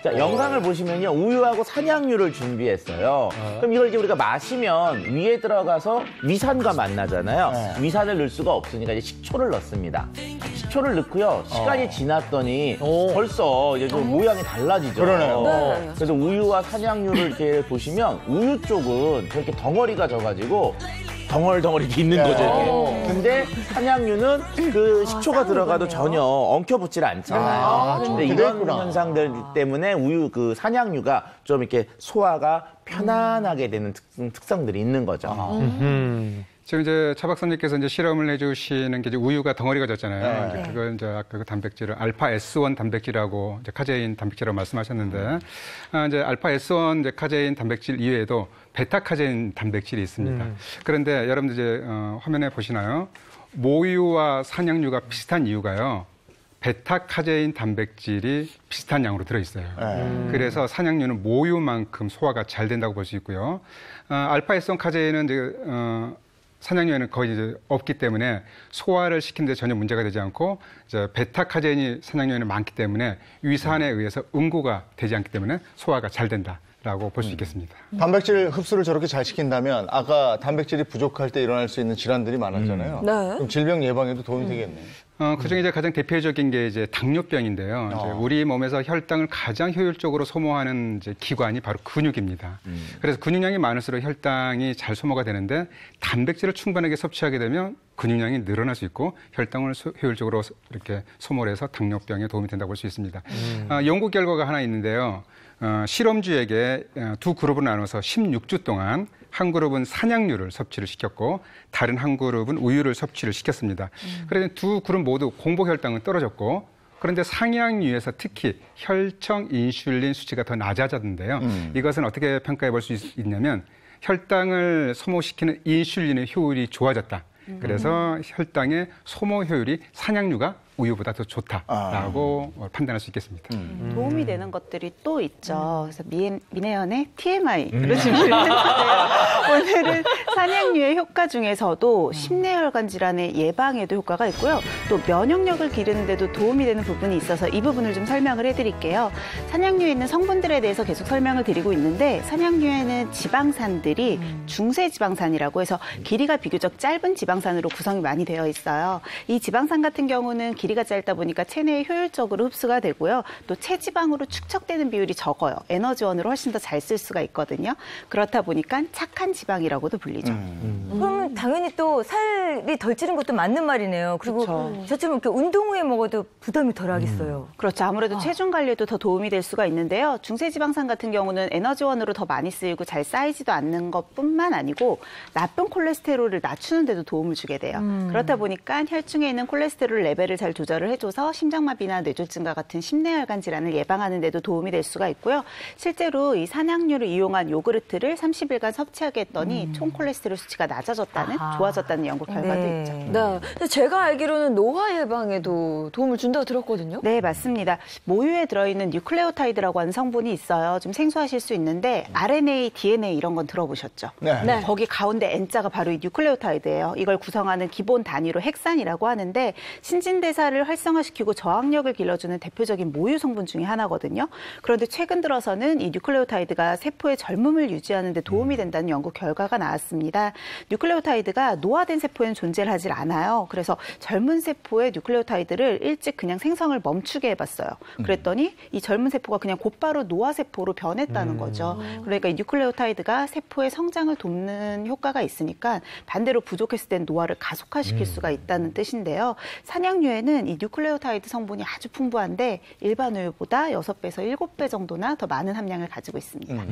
자, 영상을 보시면요. 우유하고 산양유를 준비했어요. 그럼 이걸 이제 우리가 마시면 위에 들어가서 위산과 만나잖아요. 위산을 넣을 수가 없으니까 이제 식초를 넣습니다. 식초를 넣고요. 시간이 지났더니 벌써 이제 좀 모양이 달라지죠. 그러네요. 그래서 우유와 산양유를 이렇게 보시면 우유 쪽은 저렇게 덩어리가 져가지고 덩얼덩얼 이렇게 있는 거죠. 이렇게. 근데 산양유는 그 식초가 들어가도 전혀 엉켜붙질 않잖아요. 근데 이런 현상들 때문에 우유 그 산양유가 좀 이렇게 소화가 편안하게 되는 특성들이 있는 거죠. 지금 이제 차 박사님께서 이제 실험을 해주시는 게 이제 우유가 덩어리가 졌잖아요. 이제 그걸 이제 아까 그 단백질을 알파 S1 단백질하고 이제 카제인 단백질이라고 말씀하셨는데, 이제 알파 S1 이제 카제인 단백질 이외에도 베타 카제인 단백질이 있습니다. 그런데 여러분들 이제 화면에 보시나요? 모유와 산양유가 비슷한 이유가요. 베타 카제인 단백질이 비슷한 양으로 들어있어요. 그래서 산양유는 모유만큼 소화가 잘 된다고 볼 수 있고요. 알파 S1 카제인은 이제 산양유에는 거의 이제 없기 때문에 소화를 시키는데 전혀 문제가 되지 않고 이제 베타 카제인이 산양유에는 많기 때문에 위산에 의해서 응고가 되지 않기 때문에 소화가 잘 된다라고 볼 수 있겠습니다. 단백질 흡수를 저렇게 잘 시킨다면 아까 단백질이 부족할 때 일어날 수 있는 질환들이 많았잖아요. 그럼 질병 예방에도 도움이 되겠네요. 그중에 이제 가장 대표적인 게 이제 당뇨병인데요. 이제 우리 몸에서 혈당을 가장 효율적으로 소모하는 이제 기관이 바로 근육입니다. 그래서 근육량이 많을수록 혈당이 잘 소모가 되는데 단백질을 충분하게 섭취하게 되면 근육량이 늘어날 수 있고 혈당을 효율적으로 이렇게 소모를 해서 당뇨병에 도움이 된다고 볼 수 있습니다. 연구 결과가 하나 있는데요. 실험주에게 두 그룹을 나눠서 16주 동안 한 그룹은 산양유를 섭취를 시켰고 다른 한 그룹은 우유를 섭취를 시켰습니다. 그래서 두 그룹 모두 공복 혈당은 떨어졌고 그런데 산양유에서 특히 혈청 인슐린 수치가 더 낮아졌는데요. 이것은 어떻게 평가해 볼 수 있냐면 혈당을 소모시키는 인슐린의 효율이 좋아졌다. 그래서 혈당의 소모 효율이 산양유가 우유보다 더 좋다라고 판단할 수 있겠습니다. 도움이 되는 것들이 또 있죠. 그래서 민혜연의 TMI로 준비를 했는데요. 오늘은 산양유의 효과 중에서도 심내혈관 질환의 예방에도 효과가 있고요. 또 면역력을 기르는 데도 도움이 되는 부분이 있어서 이 부분을 좀 설명을 해드릴게요. 산양유에 있는 성분들에 대해서 계속 설명을 드리고 있는데 산양유에는 지방산들이 중세지방산이라고 해서 길이가 비교적 짧은 지방산으로 구성이 많이 되어 있어요. 이 지방산 같은 경우는 길이가 짧다 보니까 체내에 효율적으로 흡수가 되고요. 또 체지방으로 축적되는 비율이 적어요. 에너지원으로 훨씬 더 잘 쓸 수가 있거든요. 그렇다 보니까 착한 지방이라고도 불리죠. 그러면 당연히 또 살이 덜 찌는 것도 맞는 말이네요. 그리고 저처럼 이렇게 운동 후에 먹어도 부담이 덜하겠어요. 그렇죠. 아무래도 체중 관리에도 더 도움이 될 수가 있는데요. 중세지방산 같은 경우는 에너지원으로 더 많이 쓰이고 잘 쌓이지도 않는 것뿐만 아니고 나쁜 콜레스테롤을 낮추는 데도 도움을 주게 돼요. 그렇다 보니까 혈중에 있는 콜레스테롤 레벨을 잘 조절을 해줘서 심장마비나 뇌졸중과 같은 심내혈관 질환을 예방하는 데도 도움이 될 수가 있고요. 실제로 이 산양유를 이용한 요구르트를 30일간 섭취하게 했더니 총 콜레스테롤 수치가 낮아졌다는, 좋아졌다는 연구 결과도 있죠. 네. 근데 제가 알기로는 노화 예방에도 도움을 준다고 들었거든요. 네, 맞습니다. 모유에 들어있는 뉴클레오타이드라고 하는 성분이 있어요. 좀 생소하실 수 있는데 RNA, DNA 이런 건 들어보셨죠? 네. 거기 가운데 N자가 바로 이 뉴클레오타이드예요. 이걸 구성하는 기본 단위로 헥산이라고 하는데 신진대사 T사를 활성화시키고 저항력을 길러주는 대표적인 모유 성분 중에 하나거든요. 그런데 최근 들어서는 이 뉴클레오타이드가 세포의 젊음을 유지하는 데 도움이 된다는 연구 결과가 나왔습니다. 뉴클레오타이드가 노화된 세포에는 존재를 하질 않아요. 그래서 젊은 세포의 뉴클레오타이드를 일찍 그냥 생성을 멈추게 해봤어요. 그랬더니 이 젊은 세포가 그냥 곧바로 노화 세포로 변했다는 거죠. 그러니까 이 뉴클레오타이드가 세포의 성장을 돕는 효과가 있으니까 반대로 부족했을 땐 노화를 가속화시킬 수가 있다는 뜻인데요. 산양유에는 이 뉴클레오타이드 성분이 아주 풍부한데 일반 우유보다 6배에서 7배 정도나 더 많은 함량을 가지고 있습니다.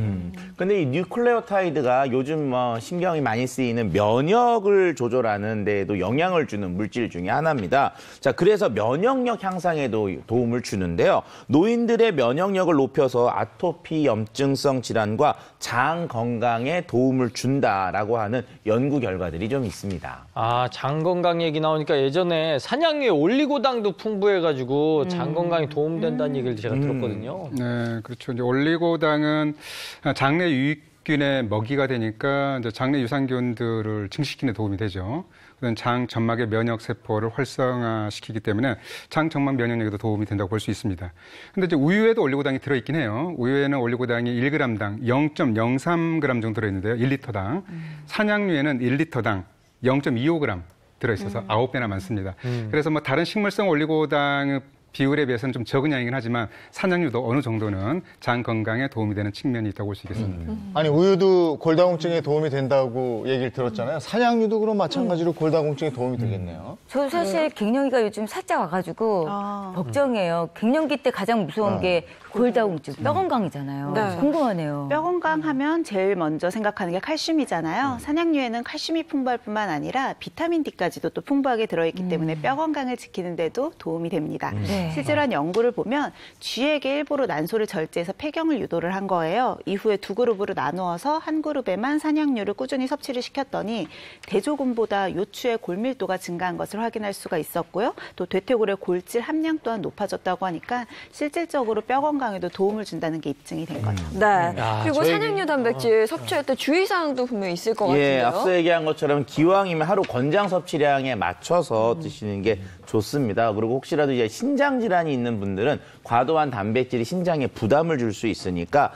근데 이 뉴클레오타이드가 요즘 신경이 많이 쓰이는 면역을 조절하는 데에도 영향을 주는 물질 중에 하나입니다. 자, 그래서 면역력 향상에도 도움을 주는데요. 노인들의 면역력을 높여서 아토피 염증성 질환과 장 건강에 도움을 준다라고 하는 연구 결과들이 좀 있습니다. 아, 장 건강 얘기 나오니까 예전에 산양유에 올리고당도 풍부해가지고 장 건강에 도움된다는 얘기를 제가 들었거든요. 네, 그렇죠. 이제 올리고당은 장내 유익균의 먹이가 되니까 이제 장내 유산균들을 증식시키는 데 도움이 되죠. 그런 장 점막의 면역 세포를 활성화시키기 때문에 장 점막 면역력에도 도움이 된다고 볼 수 있습니다. 근데 이제 우유에도 올리고당이 들어있긴 해요. 우유에는 올리고당이 1g당 0.03g 정도 들어있는데요. 1리터당. 산양유에는 1리터당 0.25g 들어있어서 9배나 많습니다. 그래서 뭐 다른 식물성 올리고당 비율에 비해서는 좀 적은 양이긴 하지만 산양유도 어느 정도는 장 건강에 도움이 되는 측면이 있다고 볼 수 있겠습니다. 아니 우유도 골다공증에 도움이 된다고 얘기를 들었잖아요. 산양유도 그럼 마찬가지로 골다공증에 도움이 되겠네요. 저 사실 갱년기가 요즘 살짝 와가지고 걱정이에요. 갱년기 때 가장 무서운 게 골다공증, 뼈 건강이잖아요. 네. 궁금하네요. 뼈 건강하면 제일 먼저 생각하는 게 칼슘이잖아요. 산양유에는 칼슘이 풍부할 뿐만 아니라 비타민 D까지도 또 풍부하게 들어있기 때문에 뼈 건강을 지키는 데도 도움이 됩니다. 실제로 한 연구를 보면 쥐에게 일부러 난소를 절제해서 폐경을 유도를 한 거예요. 이후에 두 그룹으로 나누어서 한 그룹에만 산양유를 꾸준히 섭취를 시켰더니 대조군보다 요추의 골밀도가 증가한 것을 확인할 수가 있었고요. 또 대퇴골의 골질 함량 또한 높아졌다고 하니까 실질적으로 뼈 건강에도 도움을 준다는 게 입증이 된 거죠. 네. 그리고 산양유 단백질 섭취할 때 주의사항도 분명히 있을 것 같은데요. 예, 앞서 얘기한 것처럼 기왕이면 하루 권장 섭취량에 맞춰서 드시는 게 좋습니다. 그리고 혹시라도 이제 신장 질환이 있는 분들은 과도한 단백질이 신장에 부담을 줄 수 있으니까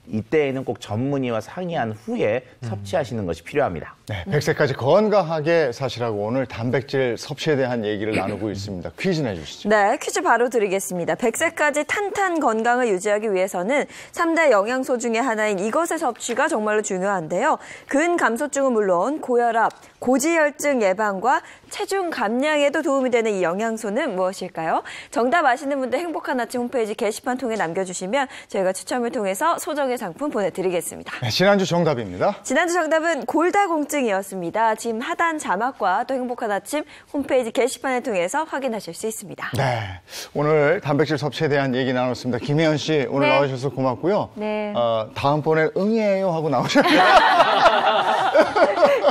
이때에는 꼭 전문의와 상의한 후에 섭취하시는 것이 필요합니다. 네, 100세까지 건강하게 사시라고 오늘 단백질 섭취에 대한 얘기를 나누고 있습니다. 퀴즈 내주시죠. 네, 퀴즈 바로 드리겠습니다. 100세까지 탄탄 건강을 유지하기 위해서는 3대 영양소 중에 하나인 이것의 섭취가 정말로 중요한데요. 근감소증은 물론 고혈압, 고지혈증 예방과 체중 감량에도 도움이 되는 이 영양소는 무엇일까요? 정답 아시는 분들 행복한 아침 홈페이지 게시판 통해 남겨주시면 저희가 추첨을 통해서 소정의 상품 보내드리겠습니다. 네, 지난주 정답입니다. 지난주 정답은 골다공증이었습니다. 지금 하단 자막과 또 행복한 아침 홈페이지 게시판을 통해서 확인하실 수 있습니다. 네, 오늘 단백질 섭취에 대한 얘기 나눴습니다. 김혜연 씨 오늘 네. 나와주셔서 고맙고요. 네. 다음번에 응이에요 하고 나오셨네요.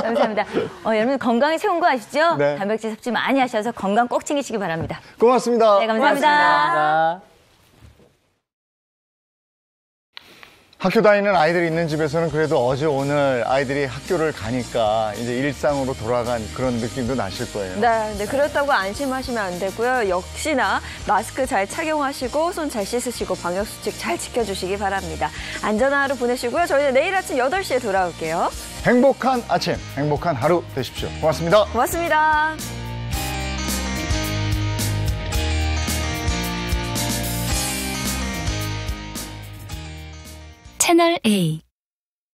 감사합니다. 여러분 건강에 최고인 거 아시죠? 네. 단백질 섭취 많이 하셔서 건강 꼭 챙기시기 바랍니다. 고맙습니다. 네, 감사합니다. 학교 다니는 아이들이 있는 집에서는 그래도 어제 오늘 아이들이 학교를 가니까 이제 일상으로 돌아간 그런 느낌도 나실 거예요. 네, 근데 그렇다고 안심하시면 안 되고요. 역시나 마스크 잘 착용하시고 손 잘 씻으시고 방역수칙 잘 지켜주시기 바랍니다. 안전한 하루 보내시고요. 저희는 내일 아침 8시에 돌아올게요. 행복한 아침, 행복한 하루 되십시오. 고맙습니다. 고맙습니다. 채널 A